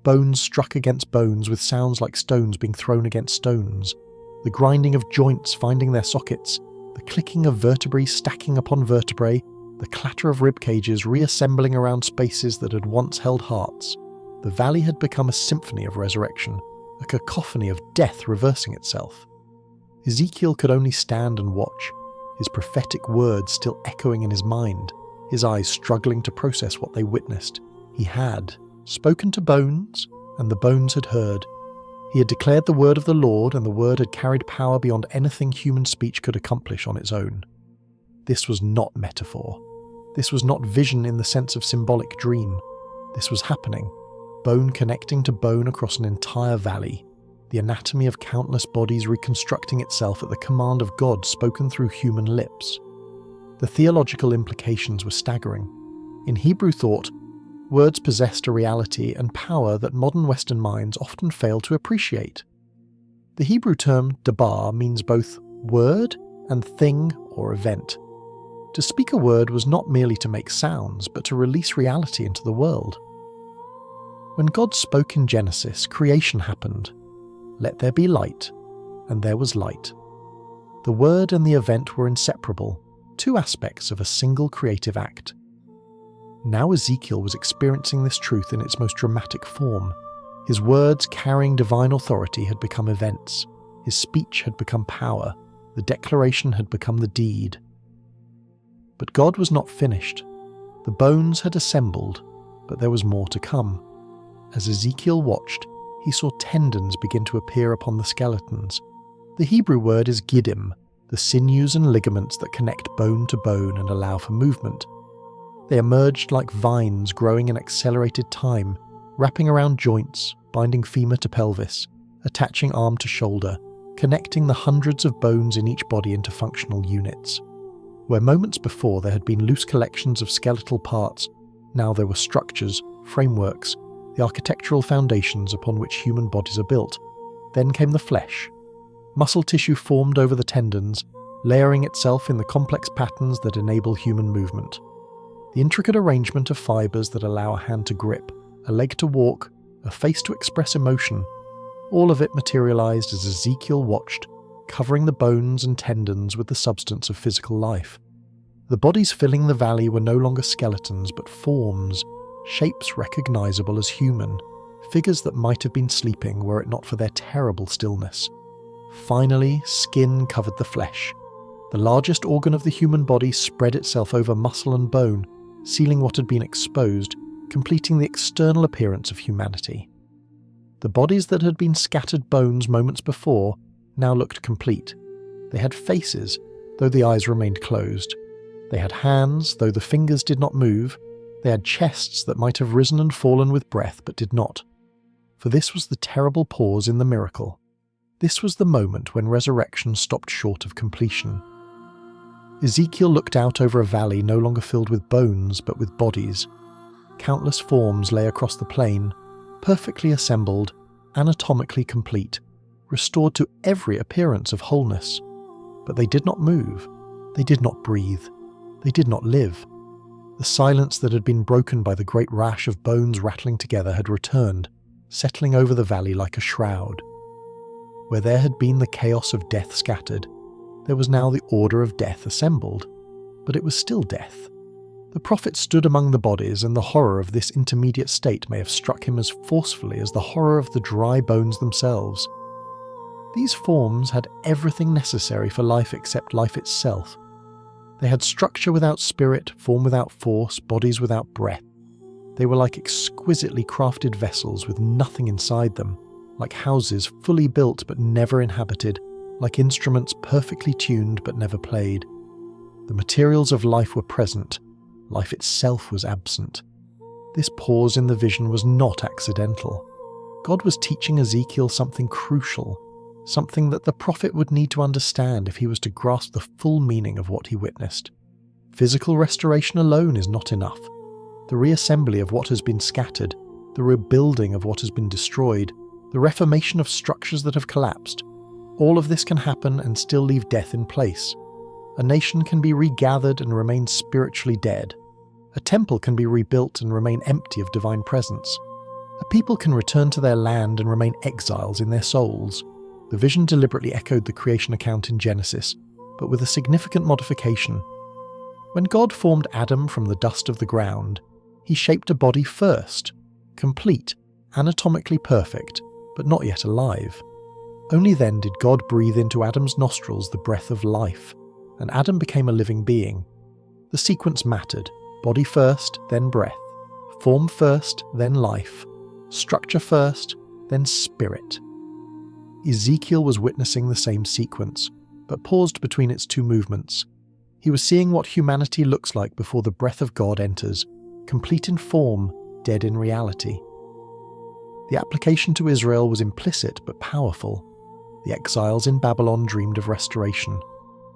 Bones struck against bones with sounds like stones being thrown against stones, the grinding of joints finding their sockets, the clicking of vertebrae stacking upon vertebrae, the clatter of rib cages reassembling around spaces that had once held hearts. The valley had become a symphony of resurrection, a cacophony of death reversing itself. Ezekiel could only stand and watch, his prophetic words still echoing in his mind, his eyes struggling to process what they witnessed. He had spoken to bones, and the bones had heard. He had declared the word of the Lord, and the word had carried power beyond anything human speech could accomplish on its own. This was not metaphor. This was not vision in the sense of symbolic dream. This was happening, bone connecting to bone across an entire valley, the anatomy of countless bodies reconstructing itself at the command of God spoken through human lips. The theological implications were staggering. In Hebrew thought, words possessed a reality and power that modern Western minds often fail to appreciate. The Hebrew term dabar means both word and thing or event. To speak a word was not merely to make sounds, but to release reality into the world. When God spoke in Genesis, creation happened. Let there be light, and there was light. The word and the event were inseparable, two aspects of a single creative act. Now Ezekiel was experiencing this truth in its most dramatic form. His words carrying divine authority had become events. His speech had become power. The declaration had become the deed. But God was not finished. The bones had assembled, but there was more to come. As Ezekiel watched, he saw tendons begin to appear upon the skeletons. The Hebrew word is giddim, the sinews and ligaments that connect bone to bone and allow for movement. They emerged like vines growing in accelerated time, wrapping around joints, binding femur to pelvis, attaching arm to shoulder, connecting the hundreds of bones in each body into functional units. Where moments before there had been loose collections of skeletal parts, now there were structures, frameworks, the architectural foundations upon which human bodies are built. Then came the flesh. Muscle tissue formed over the tendons, layering itself in the complex patterns that enable human movement. The intricate arrangement of fibers that allow a hand to grip, a leg to walk, a face to express emotion, all of it materialized as Ezekiel watched, covering the bones and tendons with the substance of physical life. The bodies filling the valley were no longer skeletons but forms, shapes recognizable as human, figures that might have been sleeping were it not for their terrible stillness. Finally, skin covered the flesh. The largest organ of the human body spread itself over muscle and bone, sealing what had been exposed, completing the external appearance of humanity. The bodies that had been scattered bones moments before now looked complete. They had faces, though the eyes remained closed. They had hands, though the fingers did not move. They had chests that might have risen and fallen with breath, but did not. For this was the terrible pause in the miracle. This was the moment when resurrection stopped short of completion. Ezekiel looked out over a valley no longer filled with bones, but with bodies. Countless forms lay across the plain, perfectly assembled, anatomically complete, restored to every appearance of wholeness. But they did not move. They did not breathe. They did not live. The silence that had been broken by the great rash of bones rattling together had returned, settling over the valley like a shroud. Where there had been the chaos of death scattered, there was now the order of death assembled, but it was still death. The prophet stood among the bodies, and the horror of this intermediate state may have struck him as forcefully as the horror of the dry bones themselves. These forms had everything necessary for life except life itself. They had structure without spirit, form without force, bodies without breath. They were like exquisitely crafted vessels with nothing inside them, like houses fully built but never inhabited, like instruments perfectly tuned but never played. The materials of life were present, life itself was absent. This pause in the vision was not accidental. God was teaching Ezekiel something crucial, something that the prophet would need to understand if he was to grasp the full meaning of what he witnessed. Physical restoration alone is not enough. The reassembly of what has been scattered, the rebuilding of what has been destroyed, the reformation of structures that have collapsed, all of this can happen and still leave death in place. A nation can be regathered and remain spiritually dead. A temple can be rebuilt and remain empty of divine presence. A people can return to their land and remain exiles in their souls. The vision deliberately echoed the creation account in Genesis, but with a significant modification. When God formed Adam from the dust of the ground, he shaped a body first, complete, anatomically perfect, but not yet alive. Only then did God breathe into Adam's nostrils the breath of life, and Adam became a living being. The sequence mattered: body first, then breath; form first, then life; structure first, then spirit. Ezekiel was witnessing the same sequence, but paused between its two movements. He was seeing what humanity looks like before the breath of God enters, complete in form, dead in reality. The application to Israel was implicit but powerful. The exiles in Babylon dreamed of restoration.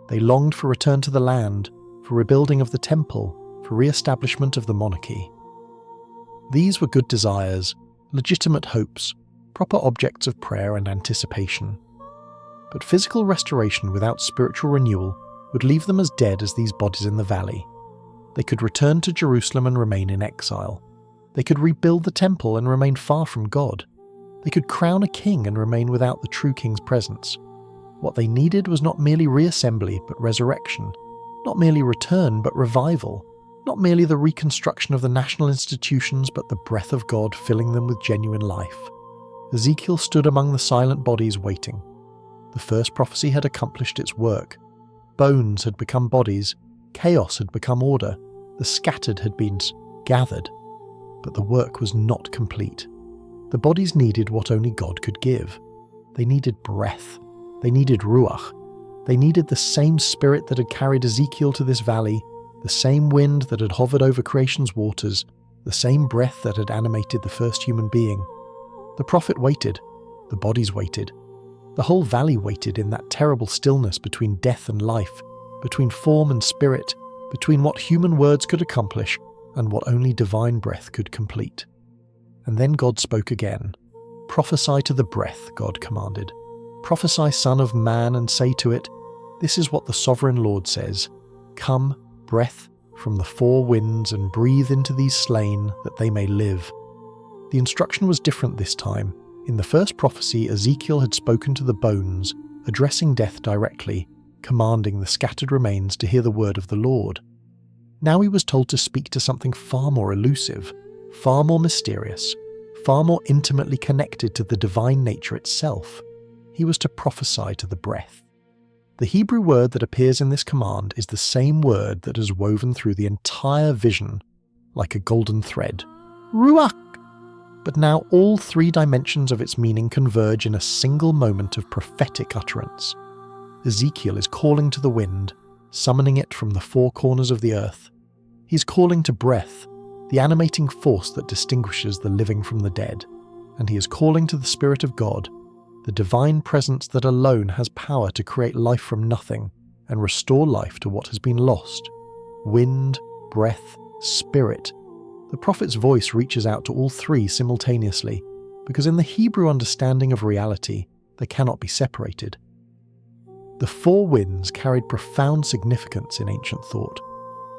They longed for return to the land, for rebuilding of the temple, for re-establishment of the monarchy. These were good desires, legitimate hopes, proper objects of prayer and anticipation. But physical restoration without spiritual renewal would leave them as dead as these bodies in the valley. They could return to Jerusalem and remain in exile. They could rebuild the temple and remain far from God. They could crown a king and remain without the true king's presence. What they needed was not merely reassembly but resurrection, not merely return but revival, not merely the reconstruction of the national institutions but the breath of God filling them with genuine life. Ezekiel stood among the silent bodies waiting. The first prophecy had accomplished its work. Bones had become bodies, chaos had become order, the scattered had been gathered. But the work was not complete. The bodies needed what only God could give. They needed breath. They needed ruach. They needed the same spirit that had carried Ezekiel to this valley, the same wind that had hovered over creation's waters, the same breath that had animated the first human being. The prophet waited. The bodies waited. The whole valley waited in that terrible stillness between death and life, between form and spirit, between what human words could accomplish and what only divine breath could complete. And then God spoke again. "Prophesy to the breath," God commanded. "Prophesy, Son of Man, and say to it, this is what the Sovereign Lord says. Come, breath, from the four winds, and breathe into these slain, that they may live." The instruction was different this time. In the first prophecy, Ezekiel had spoken to the bones, addressing death directly, commanding the scattered remains to hear the word of the Lord. Now he was told to speak to something far more elusive, far more mysterious, far more intimately connected to the divine nature itself. He was to prophesy to the breath. The Hebrew word that appears in this command is the same word that is woven through the entire vision, like a golden thread. Ruach! But now all three dimensions of its meaning converge in a single moment of prophetic utterance. Ezekiel is calling to the wind, summoning it from the four corners of the earth. He's calling to breath, the animating force that distinguishes the living from the dead. And he is calling to the Spirit of God, the divine presence that alone has power to create life from nothing and restore life to what has been lost. Wind, breath, spirit. The prophet's voice reaches out to all three simultaneously, because in the Hebrew understanding of reality, they cannot be separated. The four winds carried profound significance in ancient thought.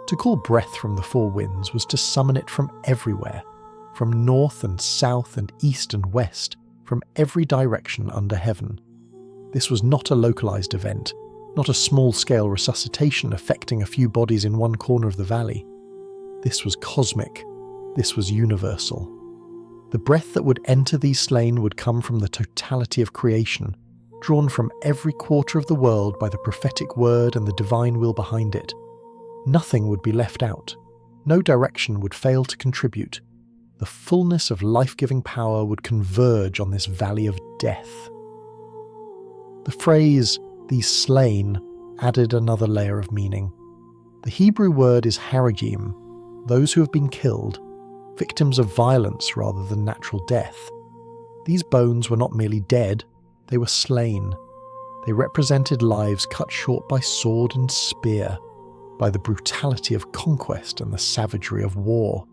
To call breath from the four winds was to summon it from everywhere, from north and south and east and west, from every direction under heaven. This was not a localized event, not a small-scale resuscitation affecting a few bodies in one corner of the valley. This was cosmic. This was universal. The breath that would enter these slain would come from the totality of creation, drawn from every quarter of the world by the prophetic word and the divine will behind it. Nothing would be left out. No direction would fail to contribute. The fullness of life-giving power would converge on this valley of death. The phrase, "these slain," added another layer of meaning. The Hebrew word is haragim, those who have been killed, victims of violence rather than natural death. These bones were not merely dead, they were slain. They represented lives cut short by sword and spear, by the brutality of conquest and the savagery of war.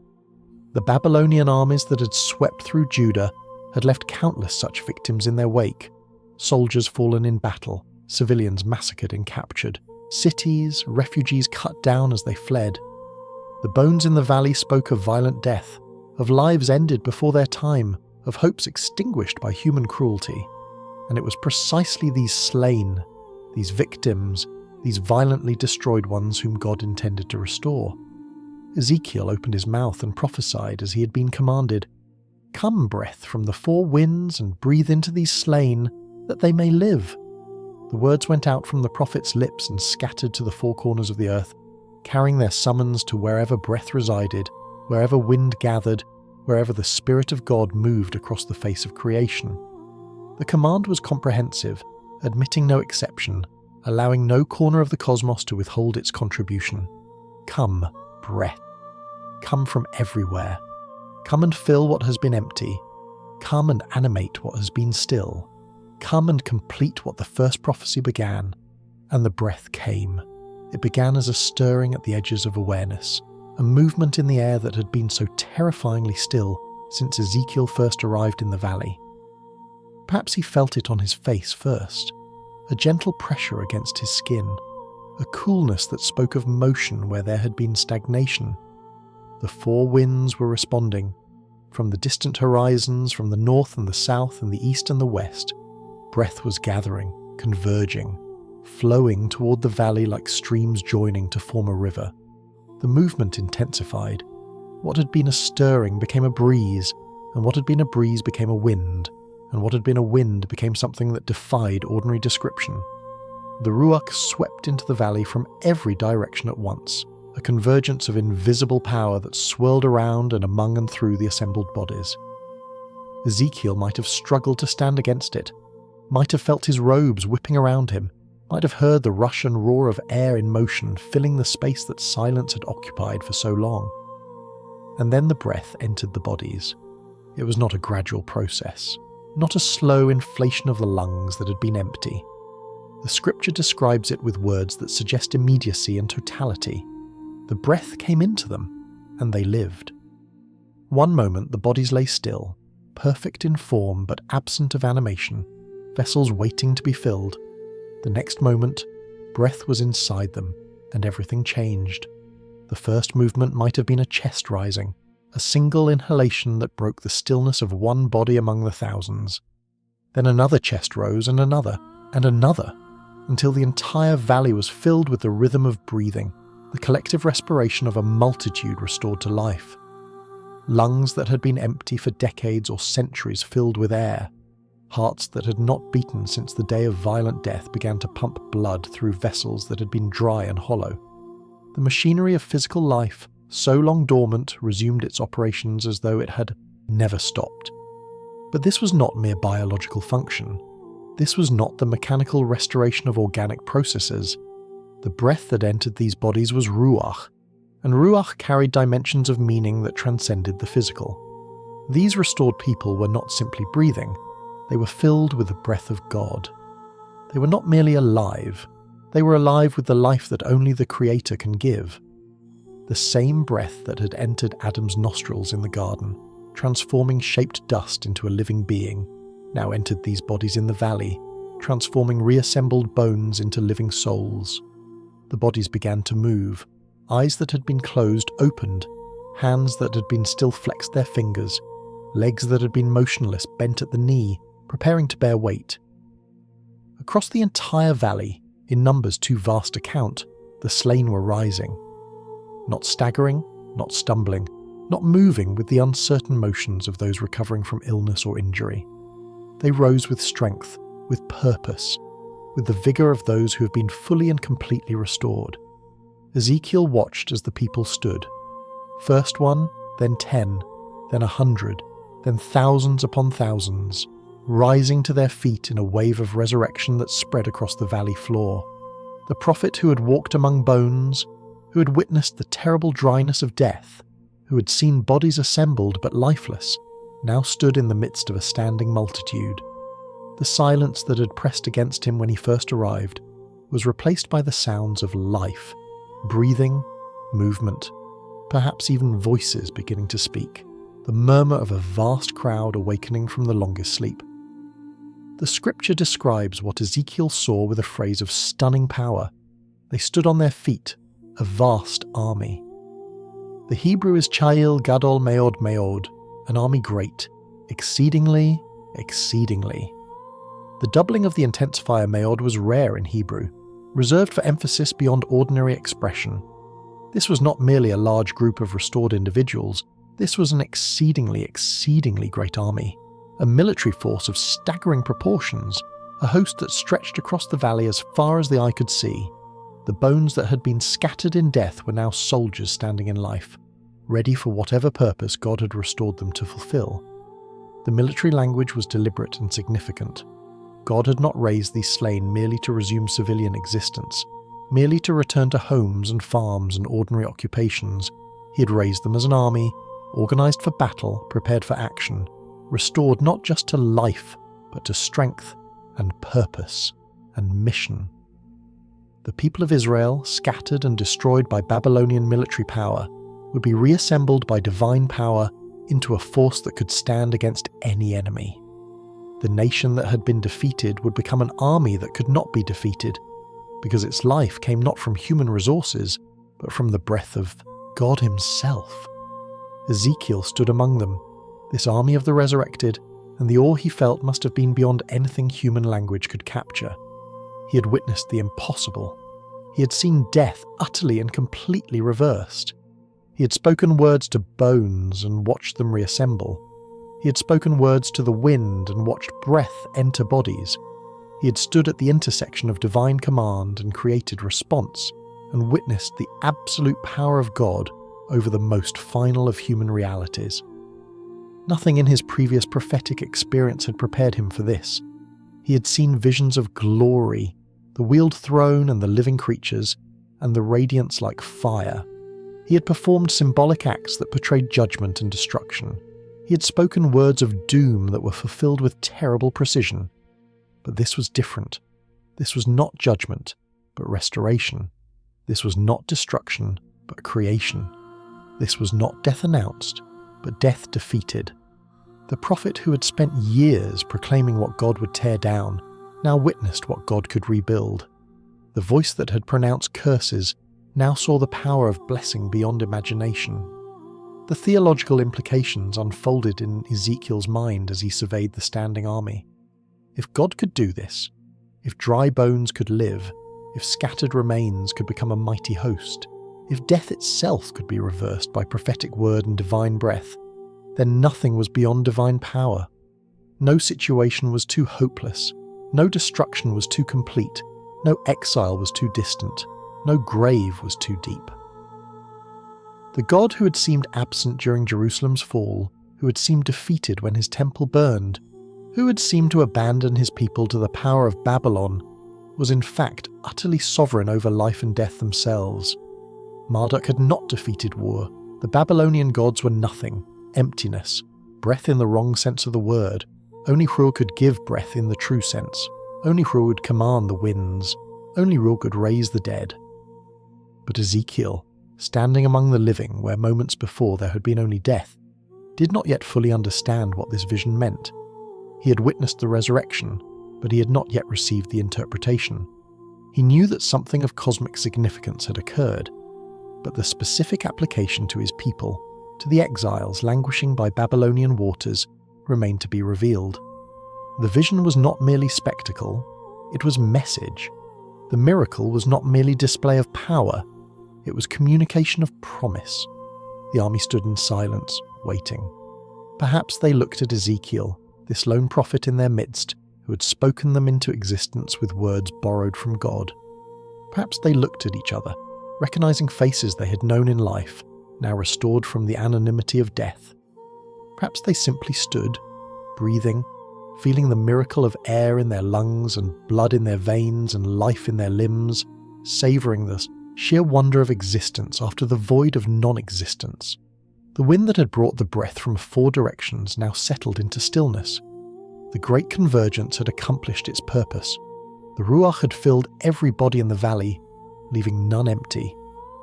The Babylonian armies that had swept through Judah had left countless such victims in their wake. Soldiers fallen in battle, civilians massacred and captured, cities, refugees cut down as they fled. The bones in the valley spoke of violent death, of lives ended before their time, of hopes extinguished by human cruelty. And it was precisely these slain, these victims, these violently destroyed ones whom God intended to restore. Ezekiel opened his mouth and prophesied as he had been commanded. "Come, breath, from the four winds, and breathe into these slain, that they may live." The words went out from the prophet's lips and scattered to the four corners of the earth, carrying their summons to wherever breath resided, wherever wind gathered, wherever the Spirit of God moved across the face of creation. The command was comprehensive, admitting no exception, allowing no corner of the cosmos to withhold its contribution. Come, breath. Come from everywhere. Come and fill what has been empty. Come and animate what has been still. Come and complete what the first prophecy began. And the breath came. It began as a stirring at the edges of awareness, a movement in the air that had been so terrifyingly still since Ezekiel first arrived in the valley. Perhaps he felt it on his face first, a gentle pressure against his skin, a coolness that spoke of motion where there had been stagnation. The four winds were responding. From the distant horizons, from the north and the south and the east and the west, breath was gathering, converging, flowing toward the valley like streams joining to form a river. The movement intensified. What had been a stirring became a breeze, and what had been a breeze became a wind, and what had been a wind became something that defied ordinary description. The Ruach swept into the valley from every direction at once, a convergence of invisible power that swirled around and among and through the assembled bodies. Ezekiel might have struggled to stand against it, might have felt his robes whipping around him, might have heard the rush and roar of air in motion filling the space that silence had occupied for so long. And then the breath entered the bodies. It was not a gradual process, not a slow inflation of the lungs that had been empty. The scripture describes it with words that suggest immediacy and totality. The breath came into them, and they lived. One moment the bodies lay still, perfect in form but absent of animation, vessels waiting to be filled. The next moment, breath was inside them, and everything changed. The first movement might have been a chest rising, a single inhalation that broke the stillness of one body among the thousands. Then another chest rose, and another, until the entire valley was filled with the rhythm of breathing, the collective respiration of a multitude restored to life. Lungs that had been empty for decades or centuries filled with air. Hearts that had not beaten since the day of violent death began to pump blood through vessels that had been dry and hollow. The machinery of physical life, so long dormant, resumed its operations as though it had never stopped. But this was not mere biological function. This was not the mechanical restoration of organic processes. The breath that entered these bodies was ruach, and ruach carried dimensions of meaning that transcended the physical. These restored people were not simply breathing, they were filled with the breath of God. They were not merely alive, they were alive with the life that only the Creator can give. The same breath that had entered Adam's nostrils in the garden, transforming shaped dust into a living being, now entered these bodies in the valley, transforming reassembled bones into living souls. The bodies began to move. Eyes that had been closed opened, hands that had been still flexed their fingers, legs that had been motionless bent at the knee, preparing to bear weight. Across the entire valley, in numbers too vast to count, the slain were rising. Not staggering, not stumbling, not moving with the uncertain motions of those recovering from illness or injury. They rose with strength, with purpose, with the vigour of those who have been fully and completely restored. Ezekiel watched as the people stood. First one, then 10, then 100, then thousands upon thousands, rising to their feet in a wave of resurrection that spread across the valley floor. The prophet who had walked among bones, who had witnessed the terrible dryness of death, who had seen bodies assembled but lifeless, now stood in the midst of a standing multitude. The silence that had pressed against him when he first arrived was replaced by the sounds of life, breathing, movement, perhaps even voices beginning to speak, the murmur of a vast crowd awakening from the longest sleep. The scripture describes what Ezekiel saw with a phrase of stunning power. They stood on their feet, a vast army. The Hebrew is Chayil Gadol Meod Meod, an army great, exceedingly, exceedingly. The doubling of the intensifier Meod was rare in Hebrew, reserved for emphasis beyond ordinary expression. This was not merely a large group of restored individuals, this was an exceedingly, exceedingly great army, a military force of staggering proportions, a host that stretched across the valley as far as the eye could see. The bones that had been scattered in death were now soldiers standing in life, ready for whatever purpose God had restored them to fulfill. The military language was deliberate and significant. God had not raised these slain merely to resume civilian existence, merely to return to homes and farms and ordinary occupations. He had raised them as an army, organised for battle, prepared for action, restored not just to life, but to strength and purpose and mission. The people of Israel, scattered and destroyed by Babylonian military power, would be reassembled by divine power into a force that could stand against any enemy. The nation that had been defeated would become an army that could not be defeated, because its life came not from human resources, but from the breath of God Himself. Ezekiel stood among them, this army of the resurrected, and the awe he felt must have been beyond anything human language could capture. He had witnessed the impossible. He had seen death utterly and completely reversed. He had spoken words to bones and watched them reassemble. He had spoken words to the wind and watched breath enter bodies. He had stood at the intersection of divine command and created response, and witnessed the absolute power of God over the most final of human realities. Nothing in his previous prophetic experience had prepared him for this. He had seen visions of glory, the wheeled throne and the living creatures, and the radiance like fire. He had performed symbolic acts that portrayed judgment and destruction. He had spoken words of doom that were fulfilled with terrible precision. But this was different. This was not judgment, but restoration. This was not destruction, but creation. This was not death announced, but death defeated. The prophet who had spent years proclaiming what God would tear down now witnessed what God could rebuild. The voice that had pronounced curses now saw the power of blessing beyond imagination. The theological implications unfolded in Ezekiel's mind as he surveyed the standing army. If God could do this, if dry bones could live, if scattered remains could become a mighty host, if death itself could be reversed by prophetic word and divine breath, then nothing was beyond divine power. No situation was too hopeless, no destruction was too complete, no exile was too distant, no grave was too deep. The God who had seemed absent during Jerusalem's fall, who had seemed defeated when his temple burned, who had seemed to abandon his people to the power of Babylon, was in fact utterly sovereign over life and death themselves. Marduk had not defeated war. The Babylonian gods were nothing, emptiness, breath in the wrong sense of the word. Only Hru could give breath in the true sense. Only Hru would command the winds. Only Hru could raise the dead. But Ezekiel, standing among the living where moments before there had been only death, did not yet fully understand what this vision meant. He had witnessed the resurrection, but he had not yet received the interpretation. He knew that something of cosmic significance had occurred, but the specific application to his people, to the exiles languishing by Babylonian waters, remained to be revealed. The vision was not merely spectacle, it was message. The miracle was not merely display of power, it was communication of promise. The army stood in silence, waiting. Perhaps they looked at Ezekiel, this lone prophet in their midst, who had spoken them into existence with words borrowed from God. Perhaps they looked at each other, recognizing faces they had known in life, now restored from the anonymity of death. Perhaps they simply stood, breathing, feeling the miracle of air in their lungs and blood in their veins and life in their limbs, savouring the sheer wonder of existence after the void of non-existence. The wind that had brought the breath from 4 directions now settled into stillness. The great convergence had accomplished its purpose. The Ruach had filled every body in the valley, leaving none empty,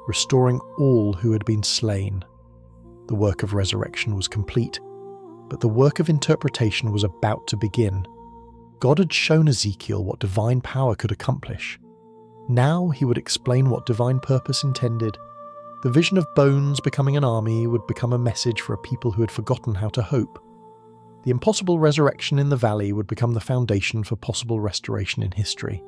restoring all who had been slain. The work of resurrection was complete, but the work of interpretation was about to begin. God had shown Ezekiel what divine power could accomplish. Now he would explain what divine purpose intended. The vision of bones becoming an army would become a message for a people who had forgotten how to hope. The impossible resurrection in the valley would become the foundation for possible restoration in history.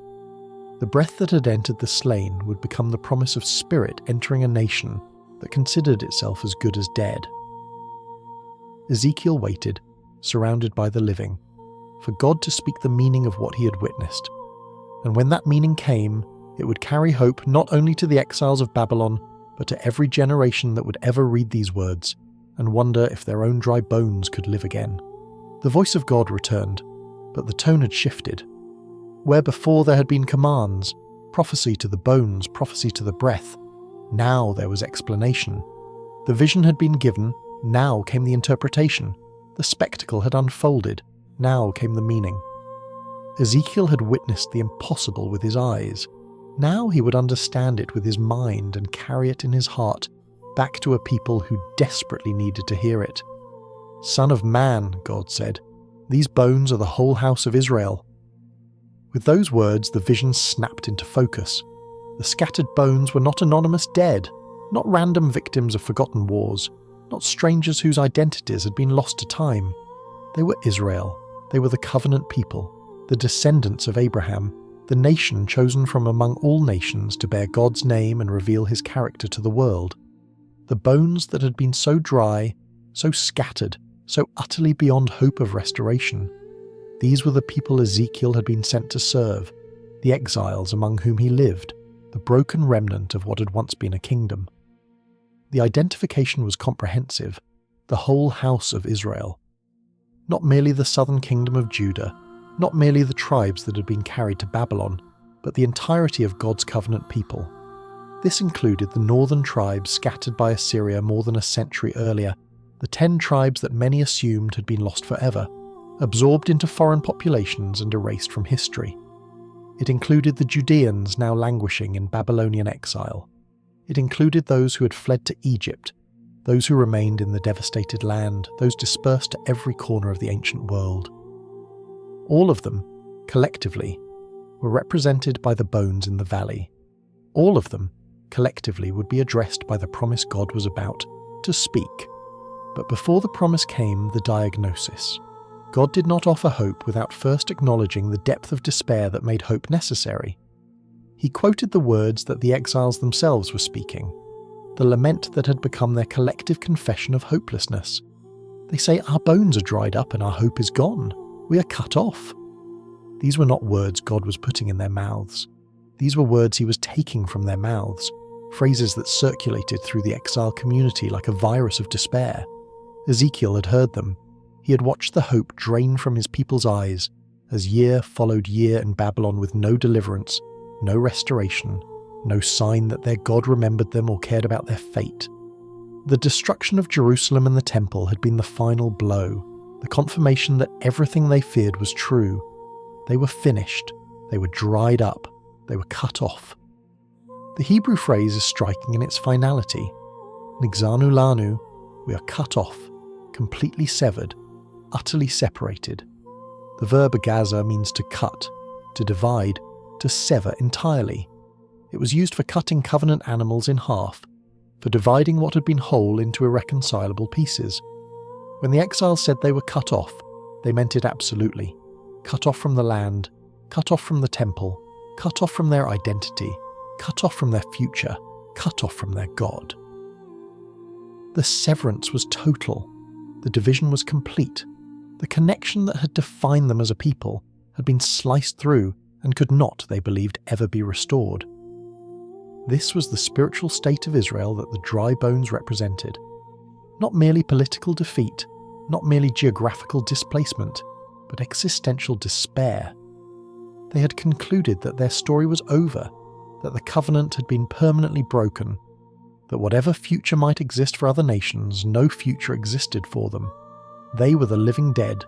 The breath that had entered the slain would become the promise of spirit entering a nation that considered itself as good as dead. Ezekiel waited, surrounded by the living, for God to speak the meaning of what he had witnessed. And when that meaning came, it would carry hope not only to the exiles of Babylon, but to every generation that would ever read these words and wonder if their own dry bones could live again. The voice of God returned, but the tone had shifted. Where before there had been commands, prophecy to the bones, prophecy to the breath, now there was explanation. The vision had been given, now came the interpretation. The spectacle had unfolded, now came the meaning. Ezekiel had witnessed the impossible with his eyes. Now he would understand it with his mind and carry it in his heart back to a people who desperately needed to hear it. "Son of man," God said, "these bones are the whole house of Israel." With those words, the vision snapped into focus. The scattered bones were not anonymous dead, not random victims of forgotten wars, not strangers whose identities had been lost to time. They were Israel. They were the covenant people, the descendants of Abraham, the nation chosen from among all nations to bear God's name and reveal his character to the world. The bones that had been so dry, so scattered, so utterly beyond hope of restoration. These were the people Ezekiel had been sent to serve, the exiles among whom he lived, the broken remnant of what had once been a kingdom. The identification was comprehensive, the whole house of Israel. Not merely the southern kingdom of Judah, not merely the tribes that had been carried to Babylon, but the entirety of God's covenant people. This included the northern tribes scattered by Assyria more than a century earlier, the 10 tribes that many assumed had been lost forever, absorbed into foreign populations and erased from history. It included the Judeans now languishing in Babylonian exile. It included those who had fled to Egypt, those who remained in the devastated land, those dispersed to every corner of the ancient world. All of them, collectively, were represented by the bones in the valley. All of them, collectively, would be addressed by the promise God was about to speak. But before the promise came, the diagnosis. God did not offer hope without first acknowledging the depth of despair that made hope necessary. He quoted the words that the exiles themselves were speaking, the lament that had become their collective confession of hopelessness. They say, "Our bones are dried up and our hope is gone. We are cut off." These were not words God was putting in their mouths. These were words he was taking from their mouths, phrases that circulated through the exile community like a virus of despair. Ezekiel had heard them. He had watched the hope drain from his people's eyes as year followed year in Babylon with no deliverance, no restoration, no sign that their God remembered them or cared about their fate. The destruction of Jerusalem and the temple had been the final blow, the confirmation that everything they feared was true. They were finished, they were dried up, they were cut off. The Hebrew phrase is striking in its finality. Nigzanu lanu, we are cut off, completely severed, utterly separated. The verb agaza means to cut, to divide, to sever entirely. It was used for cutting covenant animals in half, for dividing what had been whole into irreconcilable pieces. When the exiles said they were cut off, they meant it absolutely. Cut off from the land, cut off from the temple, cut off from their identity, cut off from their future, cut off from their God. The severance was total. The division was complete. The connection that had defined them as a people had been sliced through and could not, they believed, ever be restored. This was the spiritual state of Israel that the dry bones represented. Not merely political defeat, not merely geographical displacement, but existential despair. They had concluded that their story was over, that the covenant had been permanently broken, that whatever future might exist for other nations, no future existed for them. They were the living dead,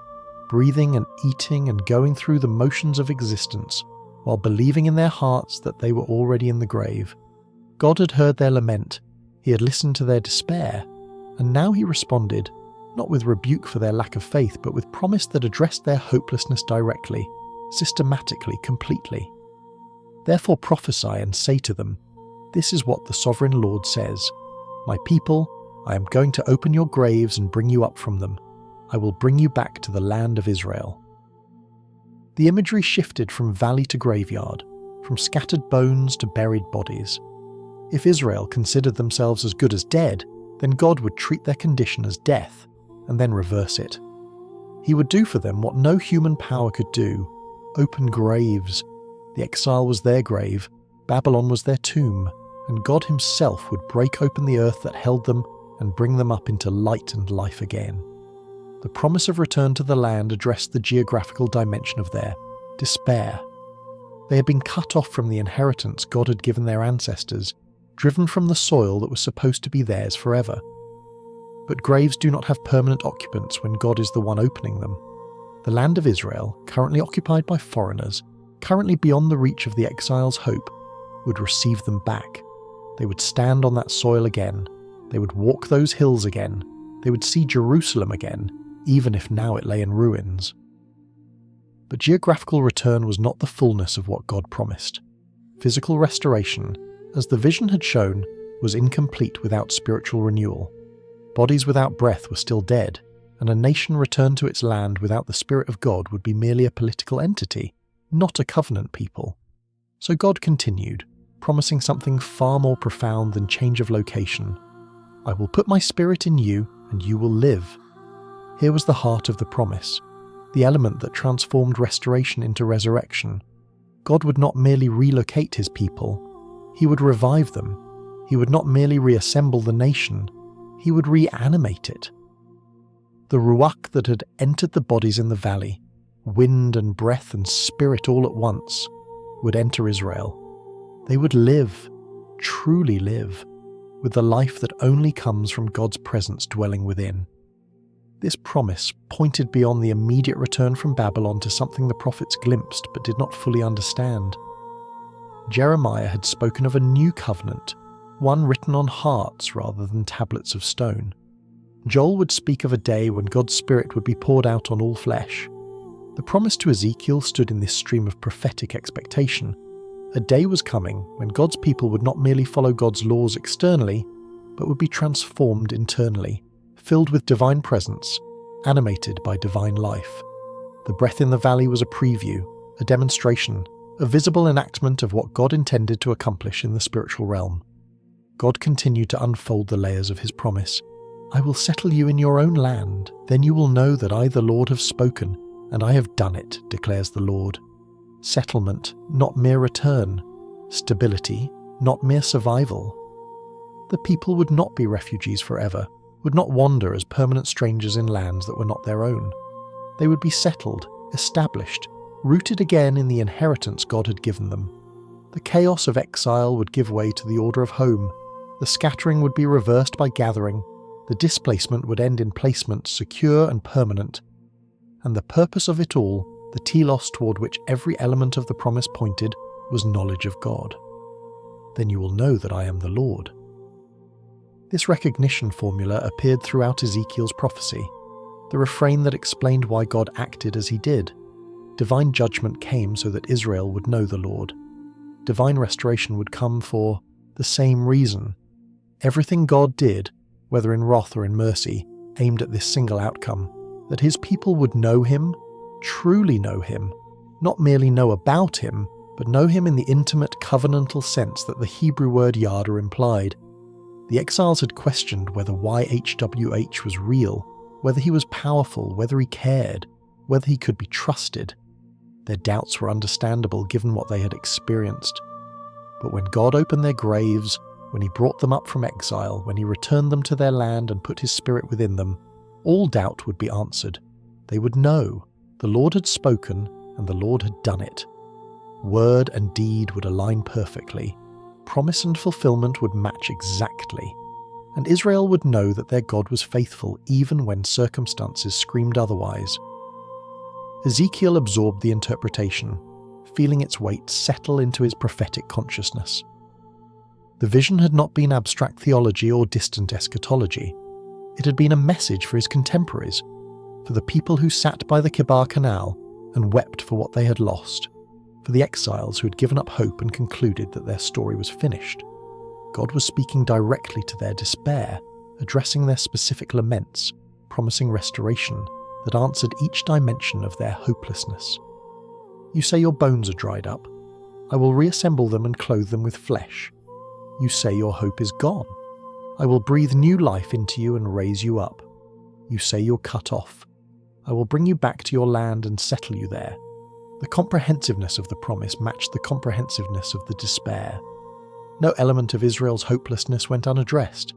breathing and eating and going through the motions of existence, while believing in their hearts that they were already in the grave. God had heard their lament, he had listened to their despair, and now he responded, not with rebuke for their lack of faith, but with promise that addressed their hopelessness directly, systematically, completely. Therefore prophesy and say to them, "This is what the sovereign Lord says. My people, I am going to open your graves and bring you up from them. I will bring you back to the land of Israel." The imagery shifted from valley to graveyard, from scattered bones to buried bodies. If Israel considered themselves as good as dead, then God would treat their condition as death, and then reverse it. He would do for them what no human power could do, open graves. The exile was their grave, Babylon was their tomb, and God himself would break open the earth that held them and bring them up into light and life again. The promise of return to the land addressed the geographical dimension of their despair. They had been cut off from the inheritance God had given their ancestors, driven from the soil that was supposed to be theirs forever. But graves do not have permanent occupants when God is the one opening them. The land of Israel, currently occupied by foreigners, currently beyond the reach of the exiles' hope, would receive them back. They would stand on that soil again. They would walk those hills again. They would see Jerusalem again, even if now it lay in ruins. But geographical return was not the fullness of what God promised. Physical restoration, as the vision had shown, was incomplete without spiritual renewal. Bodies without breath were still dead, and a nation returned to its land without the Spirit of God would be merely a political entity, not a covenant people. So God continued, promising something far more profound than change of location. "I will put my Spirit in you, and you will live." Here was the heart of the promise, the element that transformed restoration into resurrection. God would not merely relocate his people, he would revive them. He would not merely reassemble the nation, he would reanimate it. The ruach that had entered the bodies in the valley, wind and breath and spirit all at once, would enter Israel. They would live, truly live, with the life that only comes from God's presence dwelling within. This promise pointed beyond the immediate return from Babylon to something the prophets glimpsed but did not fully understand. Jeremiah had spoken of a new covenant, one written on hearts rather than tablets of stone. Joel would speak of a day when God's Spirit would be poured out on all flesh. The promise to Ezekiel stood in this stream of prophetic expectation. A day was coming when God's people would not merely follow God's laws externally, but would be transformed internally, filled with divine presence, animated by divine life. The breath in the valley was a preview, a demonstration, a visible enactment of what God intended to accomplish in the spiritual realm. God continued to unfold the layers of his promise. I will settle you in your own land, then you will know that I, the Lord, have spoken, and I have done it, declares the Lord. Settlement, not mere return. Stability, not mere survival. The people would not be refugees forever, would not wander as permanent strangers in lands that were not their own. They would be settled, established, rooted again in the inheritance God had given them. The chaos of exile would give way to the order of home. The scattering would be reversed by gathering. The displacement would end in placement secure and permanent. And the purpose of it all, the telos toward which every element of the promise pointed, was knowledge of God. Then you will know that I am the Lord. This recognition formula appeared throughout Ezekiel's prophecy, the refrain that explained why God acted as he did. Divine judgment came so that Israel would know the Lord. Divine restoration would come for the same reason. Everything God did, whether in wrath or in mercy, aimed at this single outcome, that his people would know him, truly know him, not merely know about him, but know him in the intimate covenantal sense that the Hebrew word yada implied. The exiles had questioned whether YHWH was real, whether he was powerful, whether he cared, whether he could be trusted. Their doubts were understandable given what they had experienced. But when God opened their graves, when he brought them up from exile, when he returned them to their land and put his Spirit within them, all doubt would be answered. They would know the Lord had spoken and the Lord had done it. Word and deed would align perfectly. Promise and fulfillment would match exactly. And Israel would know that their God was faithful even when circumstances screamed otherwise. Ezekiel absorbed the interpretation, feeling its weight settle into his prophetic consciousness. The vision had not been abstract theology or distant eschatology. It had been a message for his contemporaries, for the people who sat by the Kibar Canal and wept for what they had lost, for the exiles who had given up hope and concluded that their story was finished. God was speaking directly to their despair, addressing their specific laments, promising restoration that answered each dimension of their hopelessness. You say your bones are dried up. I will reassemble them and clothe them with flesh. You say your hope is gone. I will breathe new life into you and raise you up. You say you're cut off. I will bring you back to your land and settle you there. The comprehensiveness of the promise matched the comprehensiveness of the despair. No element of Israel's hopelessness went unaddressed.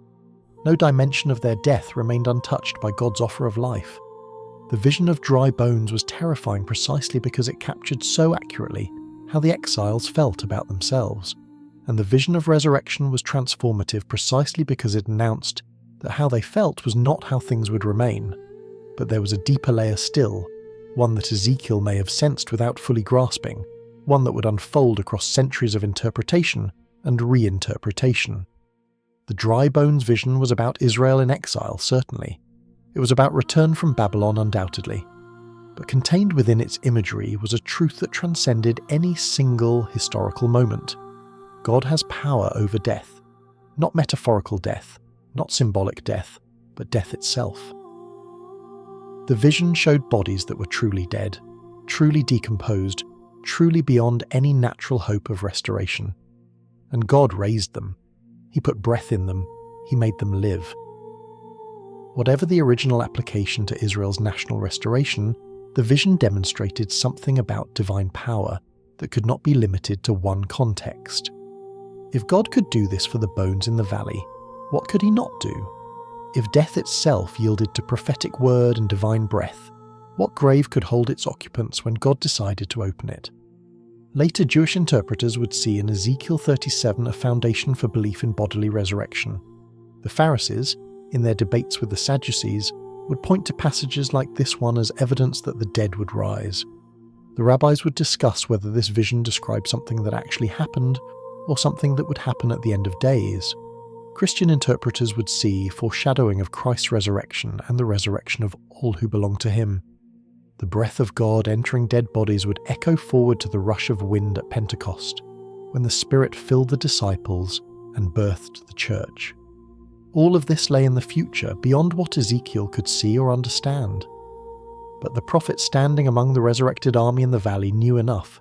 No dimension of their death remained untouched by God's offer of life. The vision of dry bones was terrifying precisely because it captured so accurately how the exiles felt about themselves. And the vision of resurrection was transformative precisely because it announced that how they felt was not how things would remain. But there was a deeper layer still, one that Ezekiel may have sensed without fully grasping, one that would unfold across centuries of interpretation and reinterpretation. The dry bones vision was about Israel in exile, certainly. It was about return from Babylon, undoubtedly. But contained within its imagery was a truth that transcended any single historical moment. God has power over death. Not metaphorical death, not symbolic death, but death itself. The vision showed bodies that were truly dead, truly decomposed, truly beyond any natural hope of restoration. And God raised them. He put breath in them. He made them live. Whatever the original application to Israel's national restoration, the vision demonstrated something about divine power that could not be limited to one context. If God could do this for the bones in the valley, what could he not do? If death itself yielded to prophetic word and divine breath, what grave could hold its occupants when God decided to open it? Later Jewish interpreters would see in Ezekiel 37 a foundation for belief in bodily resurrection. The Pharisees, in their debates with the Sadducees, would point to passages like this one as evidence that the dead would rise. The rabbis would discuss whether this vision described something that actually happened or something that would happen at the end of days. Christian interpreters would see foreshadowing of Christ's resurrection and the resurrection of all who belong to him. The breath of God entering dead bodies would echo forward to the rush of wind at Pentecost, when the Spirit filled the disciples and birthed the church. All of this lay in the future, beyond what Ezekiel could see or understand. But the prophet standing among the resurrected army in the valley knew enough.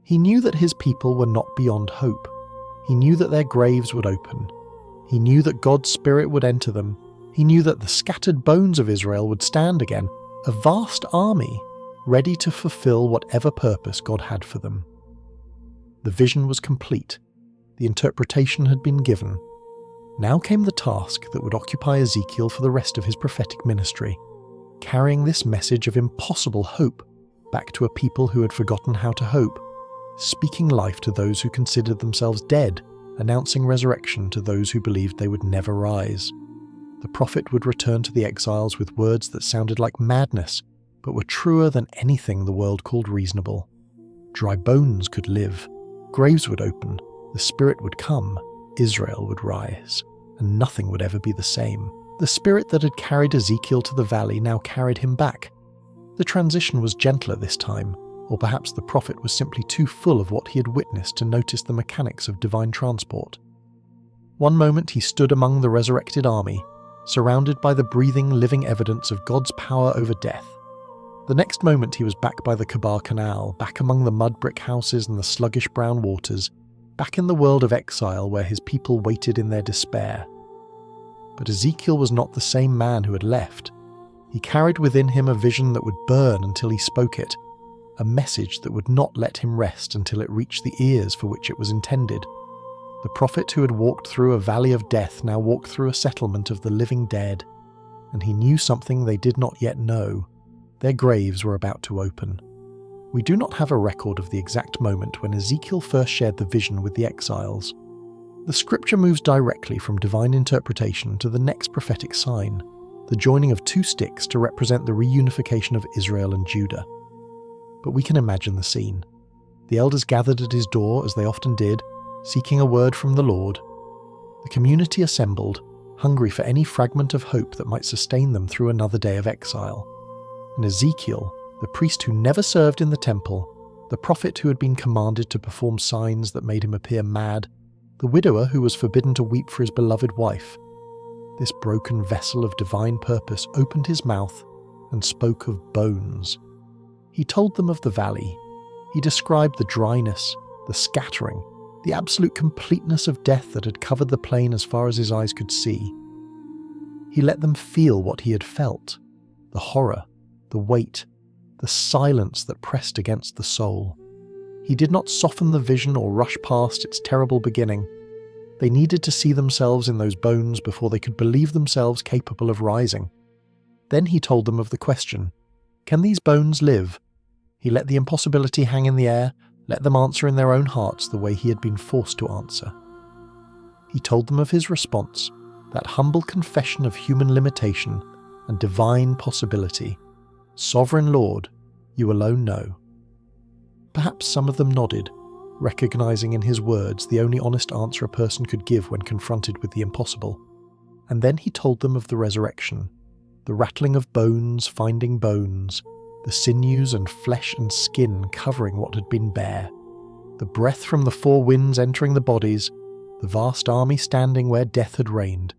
He knew that his people were not beyond hope. He knew that their graves would open. He knew that God's Spirit would enter them. He knew that the scattered bones of Israel would stand again, a vast army, ready to fulfill whatever purpose God had for them. The vision was complete. The interpretation had been given. Now came the task that would occupy Ezekiel for the rest of his prophetic ministry, carrying this message of impossible hope back to a people who had forgotten how to hope, speaking life to those who considered themselves dead, announcing resurrection to those who believed they would never rise. The prophet would return to the exiles with words that sounded like madness, but were truer than anything the world called reasonable. Dry bones could live, graves would open, the Spirit would come, Israel would rise, and nothing would ever be the same. The Spirit that had carried Ezekiel to the valley now carried him back. The transition was gentler this time, or perhaps the prophet was simply too full of what he had witnessed to notice the mechanics of divine transport. One moment he stood among the resurrected army, surrounded by the breathing, living evidence of God's power over death. The next moment he was back by the Kabar Canal, back among the mud brick houses and the sluggish brown waters, back in the world of exile where his people waited in their despair. But Ezekiel was not the same man who had left. He carried within him a vision that would burn until he spoke it, a message that would not let him rest until it reached the ears for which it was intended. The prophet who had walked through a valley of death now walked through a settlement of the living dead, and he knew something they did not yet know. Their graves were about to open. We do not have a record of the exact moment when Ezekiel first shared the vision with the exiles. The scripture moves directly from divine interpretation to the next prophetic sign, the joining of two sticks to represent the reunification of Israel and Judah. But we can imagine the scene. The elders gathered at his door, as they often did, seeking a word from the Lord. The community assembled, hungry for any fragment of hope that might sustain them through another day of exile. And Ezekiel, the priest who never served in the temple, the prophet who had been commanded to perform signs that made him appear mad, the widower who was forbidden to weep for his beloved wife, this broken vessel of divine purpose opened his mouth and spoke of bones. He told them of the valley. He described the dryness, the scattering, the absolute completeness of death that had covered the plain as far as his eyes could see. He let them feel what he had felt, the horror, the weight, the silence that pressed against the soul. He did not soften the vision or rush past its terrible beginning. They needed to see themselves in those bones before they could believe themselves capable of rising. Then he told them of the question, can these bones live? He let the impossibility hang in the air, let them answer in their own hearts the way he had been forced to answer. He told them of his response, that humble confession of human limitation and divine possibility. Sovereign Lord, you alone know. Perhaps some of them nodded, recognizing in his words the only honest answer a person could give when confronted with the impossible. And then he told them of the resurrection, the rattling of bones finding bones, the sinews and flesh and skin covering what had been bare, the breath from the four winds entering the bodies, the vast army standing where death had reigned.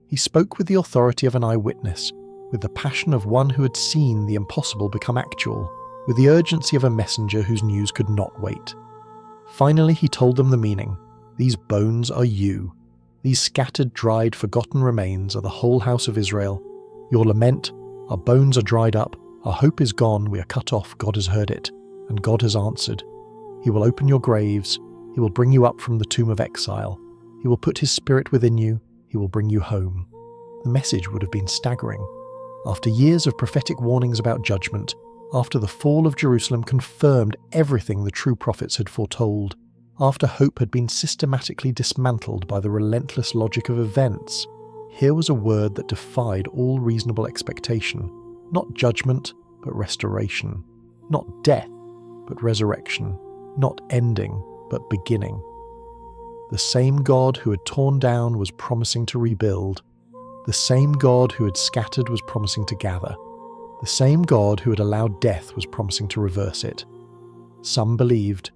He spoke with the authority of an eyewitness, with the passion of one who had seen the impossible become actual, with the urgency of a messenger whose news could not wait. Finally he told them the meaning. These bones are you. These scattered, dried, forgotten remains are the whole house of Israel. Your lament, our bones are dried up, our hope is gone, we are cut off, God has heard it, and God has answered. He will open your graves, he will bring you up from the tomb of exile, he will put his spirit within you, he will bring you home. The message would have been staggering. After years of prophetic warnings about judgment, after the fall of Jerusalem confirmed everything the true prophets had foretold, after hope had been systematically dismantled by the relentless logic of events, here was a word that defied all reasonable expectation. Not judgment, but restoration. Not death, but resurrection. Not ending, but beginning. The same God who had torn down was promising to rebuild. The same God who had scattered was promising to gather. The same God who had allowed death was promising to reverse it. Some believed,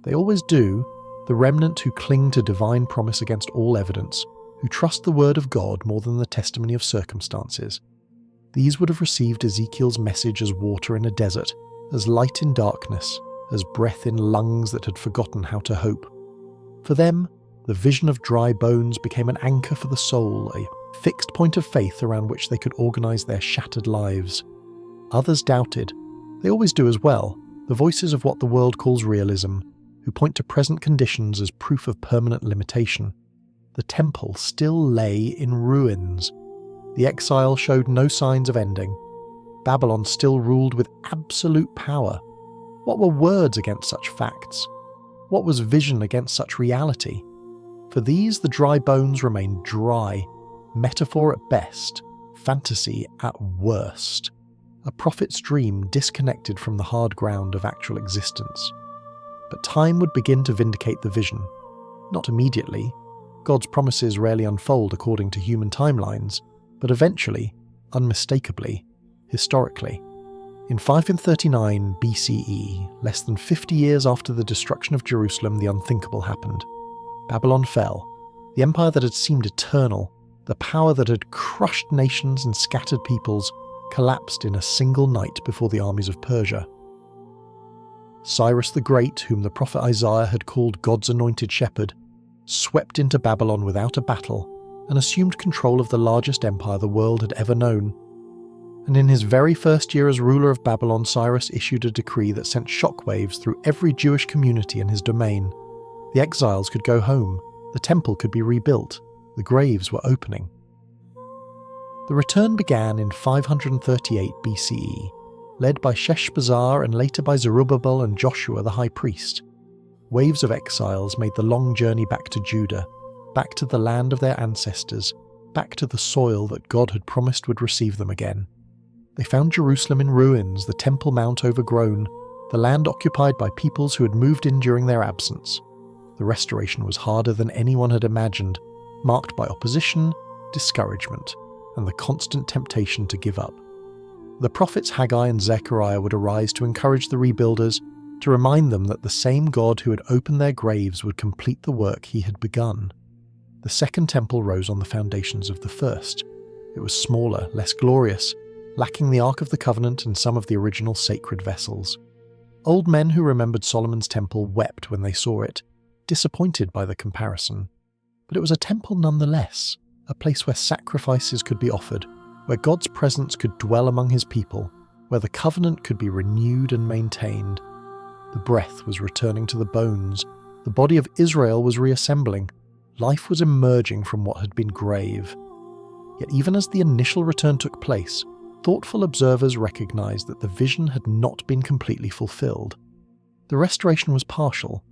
they always do, the remnant who cling to divine promise against all evidence, who trust the word of God more than the testimony of circumstances. These would have received Ezekiel's message as water in a desert, as light in darkness, as breath in lungs that had forgotten how to hope. For them, the vision of dry bones became an anchor for the soul, a fixed point of faith around which they could organize their shattered lives. Others doubted, they always do as well, the voices of what the world calls realism, who point to present conditions as proof of permanent limitation. The temple still lay in ruins. The exile showed no signs of ending. Babylon still ruled with absolute power. What were words against such facts? What was vision against such reality? For these, the dry bones remained dry, metaphor at best, fantasy at worst. A prophet's dream disconnected from the hard ground of actual existence. But time would begin to vindicate the vision. Not immediately. God's promises rarely unfold according to human timelines, but eventually, unmistakably, historically. In 539 BCE, less than 50 years after the destruction of Jerusalem, the unthinkable happened. Babylon fell. The empire that had seemed eternal, the power that had crushed nations and scattered peoples, collapsed in a single night before the armies of Persia. Cyrus the Great, whom the prophet Isaiah had called God's anointed shepherd, swept into Babylon without a battle and assumed control of the largest empire the world had ever known. And in his very first year as ruler of Babylon, Cyrus issued a decree that sent shockwaves through every Jewish community in his domain. The exiles could go home, the temple could be rebuilt, the graves were opening. The return began in 538 BCE, led by Sheshbazzar and later by Zerubbabel and Joshua the high priest. Waves of exiles made the long journey back to Judah, back to the land of their ancestors, back to the soil that God had promised would receive them again. They found Jerusalem in ruins, the Temple Mount overgrown, the land occupied by peoples who had moved in during their absence. The restoration was harder than anyone had imagined, marked by opposition, discouragement, and the constant temptation to give up. The prophets Haggai and Zechariah would arise to encourage the rebuilders, to remind them that the same God who had opened their graves would complete the work he had begun. The second temple rose on the foundations of the first. It was smaller, less glorious, lacking the Ark of the Covenant and some of the original sacred vessels. Old men who remembered Solomon's temple wept when they saw it, disappointed by the comparison. But it was a temple nonetheless, a place where sacrifices could be offered, where God's presence could dwell among his people, where the covenant could be renewed and maintained. The breath was returning to the bones, the body of Israel was reassembling, life was emerging from what had been grave. Yet even as the initial return took place, thoughtful observers recognized that the vision had not been completely fulfilled. The restoration was partial.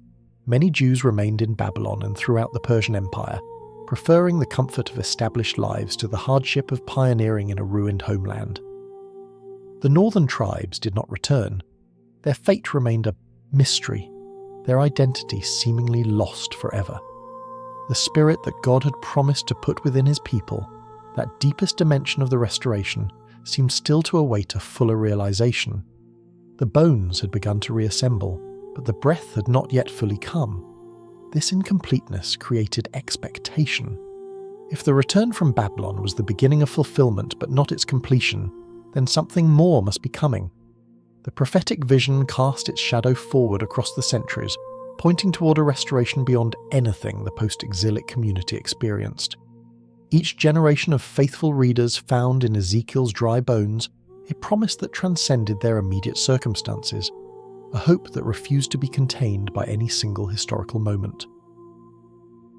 Many Jews remained in Babylon and throughout the Persian Empire, preferring the comfort of established lives to the hardship of pioneering in a ruined homeland. The northern tribes did not return. Their fate remained a mystery, their identity seemingly lost forever. The spirit that God had promised to put within his people, that deepest dimension of the restoration, seemed still to await a fuller realization. The bones had begun to reassemble, but the breath had not yet fully come. This incompleteness created expectation. If the return from Babylon was the beginning of fulfillment but not its completion, then something more must be coming. The prophetic vision cast its shadow forward across the centuries, pointing toward a restoration beyond anything the post-exilic community experienced. Each generation of faithful readers found in Ezekiel's dry bones a promise that transcended their immediate circumstances, a hope that refused to be contained by any single historical moment.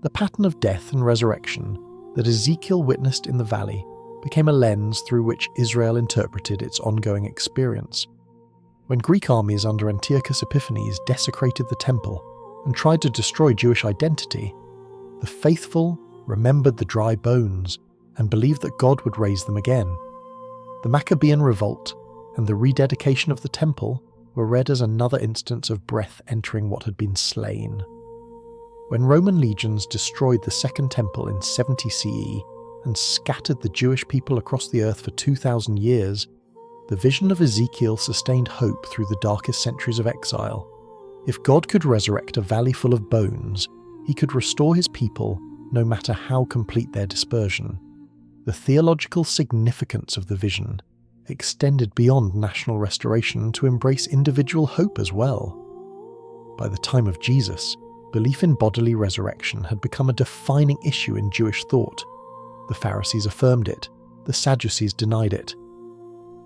The pattern of death and resurrection that Ezekiel witnessed in the valley became a lens through which Israel interpreted its ongoing experience. When Greek armies under Antiochus Epiphanes desecrated the temple and tried to destroy Jewish identity, the faithful remembered the dry bones and believed that God would raise them again. The Maccabean revolt and the rededication of the temple were read as another instance of breath entering what had been slain. When Roman legions destroyed the Second Temple in 70 CE and scattered the Jewish people across the earth for 2,000 years, the vision of Ezekiel sustained hope through the darkest centuries of exile. If God could resurrect a valley full of bones, he could restore his people no matter how complete their dispersion. The theological significance of the vision extended beyond national restoration to embrace individual hope as well. By the time of Jesus, belief in bodily resurrection had become a defining issue in Jewish thought. The Pharisees affirmed it, the Sadducees denied it.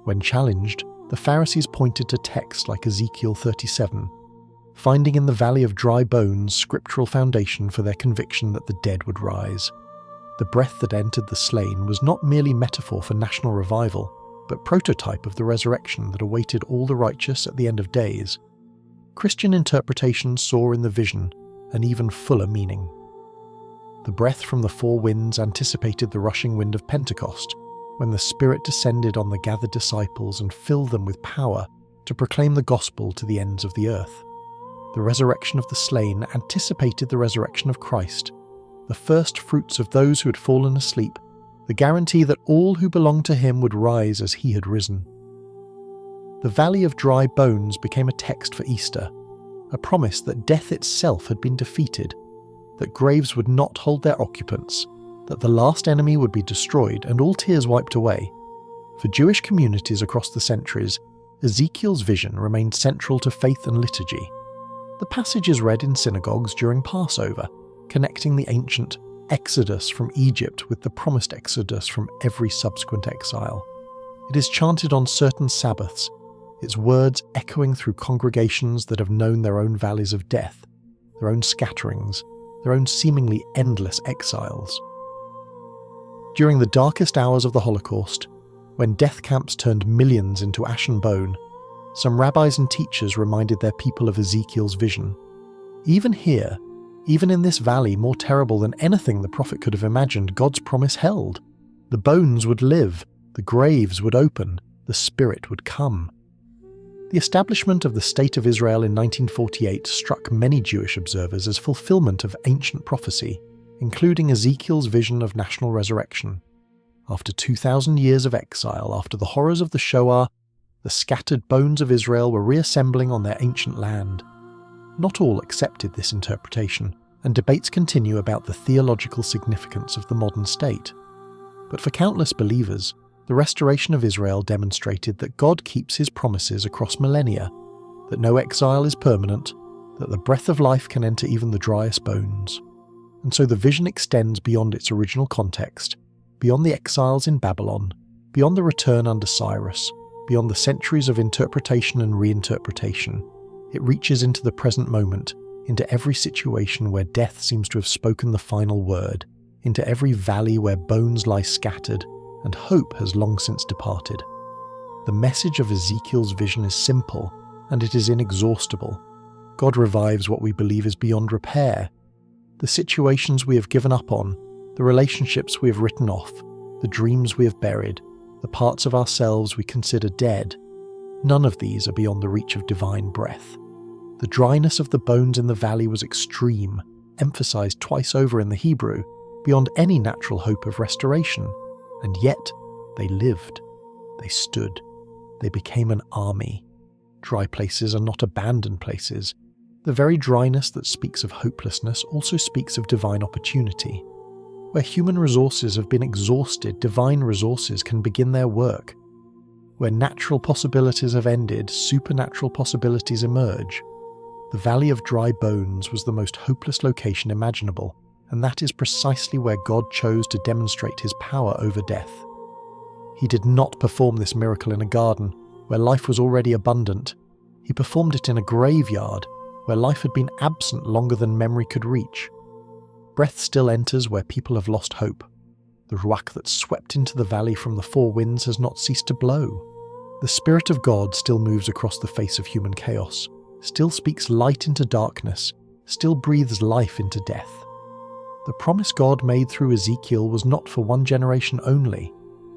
When challenged, the Pharisees pointed to texts like Ezekiel 37, finding in the valley of dry bones scriptural foundation for their conviction that the dead would rise. The breath that entered the slain was not merely metaphor for national revival, but prototype of the resurrection that awaited all the righteous at the end of days. Christian interpretation saw in the vision an even fuller meaning. The breath from the four winds anticipated the rushing wind of Pentecost, when the Spirit descended on the gathered disciples and filled them with power to proclaim the gospel to the ends of the earth. The resurrection of the slain anticipated the resurrection of Christ, the first fruits of those who had fallen asleep, the guarantee that all who belonged to him would rise as he had risen. The valley of dry bones became a text for Easter, a promise that death itself had been defeated, that graves would not hold their occupants, that the last enemy would be destroyed and all tears wiped away. For Jewish communities across the centuries, Ezekiel's vision remained central to faith and liturgy. The passage is read in synagogues during Passover, connecting the ancient exodus from Egypt with the promised exodus from every subsequent exile. It is chanted on certain Sabbaths, its words echoing through congregations that have known their own valleys of death, their own scatterings, their own seemingly endless exiles. During the darkest hours of the Holocaust, when death camps turned millions into ash and bone, some rabbis and teachers reminded their people of Ezekiel's vision. Even here, even in this valley more terrible than anything the prophet could have imagined, God's promise held. The bones would live, the graves would open, the Spirit would come. The establishment of the State of Israel in 1948 struck many Jewish observers as fulfillment of ancient prophecy, including Ezekiel's vision of national resurrection. After 2,000 years of exile, after the horrors of the Shoah, the scattered bones of Israel were reassembling on their ancient land. Not all accepted this interpretation, and debates continue about the theological significance of the modern state. But for countless believers, the restoration of Israel demonstrated that God keeps his promises across millennia, that no exile is permanent, that the breath of life can enter even the driest bones. And so the vision extends beyond its original context, beyond the exiles in Babylon, beyond the return under Cyrus, beyond the centuries of interpretation and reinterpretation. It reaches into the present moment, into every situation where death seems to have spoken the final word, into every valley where bones lie scattered and hope has long since departed. The message of Ezekiel's vision is simple, and it is inexhaustible. God revives what we believe is beyond repair. The situations we have given up on, the relationships we have written off, the dreams we have buried, the parts of ourselves we consider dead, none of these are beyond the reach of divine breath. The dryness of the bones in the valley was extreme, emphasized twice over in the Hebrew, beyond any natural hope of restoration, and yet they lived, they stood, they became an army. Dry places are not abandoned places. The very dryness that speaks of hopelessness also speaks of divine opportunity. Where human resources have been exhausted, divine resources can begin their work. Where natural possibilities have ended, supernatural possibilities emerge. The Valley of Dry Bones was the most hopeless location imaginable, and that is precisely where God chose to demonstrate his power over death. He did not perform this miracle in a garden, where life was already abundant. He performed it in a graveyard, where life had been absent longer than memory could reach. Breath still enters where people have lost hope. The ruach that swept into the valley from the four winds has not ceased to blow. The Spirit of God still moves across the face of human chaos, still speaks light into darkness, still breathes life into death. The promise God made through Ezekiel was not for one generation only.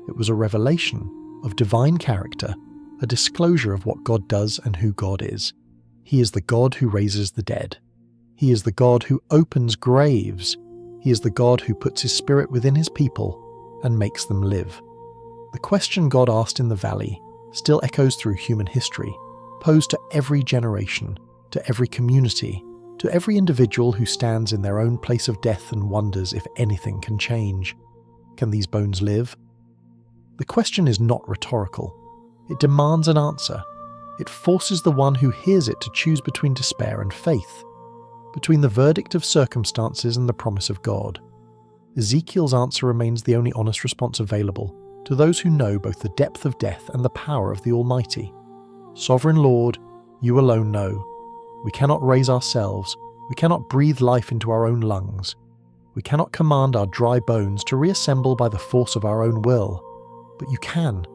It was a revelation of divine character, a disclosure of what God does and who God is. He is the God who raises the dead. He is the God who opens graves. He is the God who puts his spirit within his people and makes them live. The question God asked in the valley still echoes through human history, posed to every generation, to every community, to every individual who stands in their own place of death and wonders if anything can change. Can these bones live? The question is not rhetorical. It demands an answer. It forces the one who hears it to choose between despair and faith, between the verdict of circumstances and the promise of God. Ezekiel's answer remains the only honest response available to those who know both the depth of death and the power of the Almighty. Sovereign Lord, you alone know. We cannot raise ourselves. We cannot breathe life into our own lungs. We cannot command our dry bones to reassemble by the force of our own will. But you can.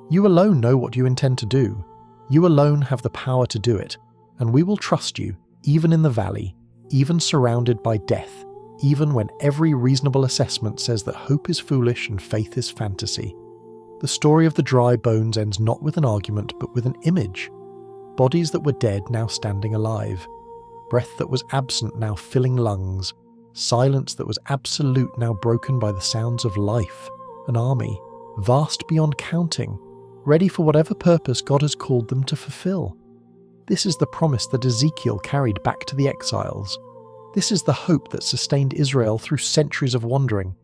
You alone know what you intend to do. You alone have the power to do it, and we will trust you, even in the valley, even surrounded by death, even when every reasonable assessment says that hope is foolish and faith is fantasy. The story of the dry bones ends not with an argument, but with an image. Bodies that were dead now standing alive. Breath that was absent now filling lungs. Silence that was absolute now broken by the sounds of life. An army, vast beyond counting, ready for whatever purpose God has called them to fulfill. This is the promise that Ezekiel carried back to the exiles. This is the hope that sustained Israel through centuries of wandering.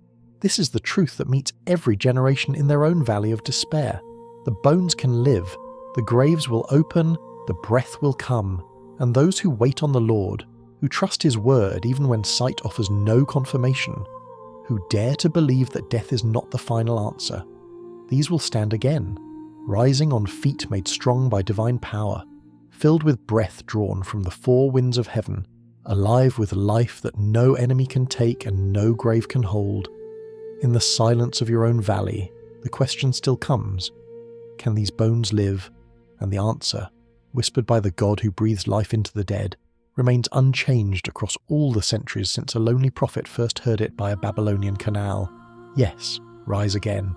This is the truth that meets every generation in their own valley of despair. The bones can live, the graves will open, the breath will come, and those who wait on the Lord, who trust his word even when sight offers no confirmation, who dare to believe that death is not the final answer, these will stand again, rising on feet made strong by divine power, filled with breath drawn from the four winds of heaven, alive with life that no enemy can take and no grave can hold. In the silence of your own valley, the question still comes, can these bones live? And the answer, whispered by the God who breathes life into the dead, remains unchanged across all the centuries since a lonely prophet first heard it by a Babylonian canal. Yes, rise again.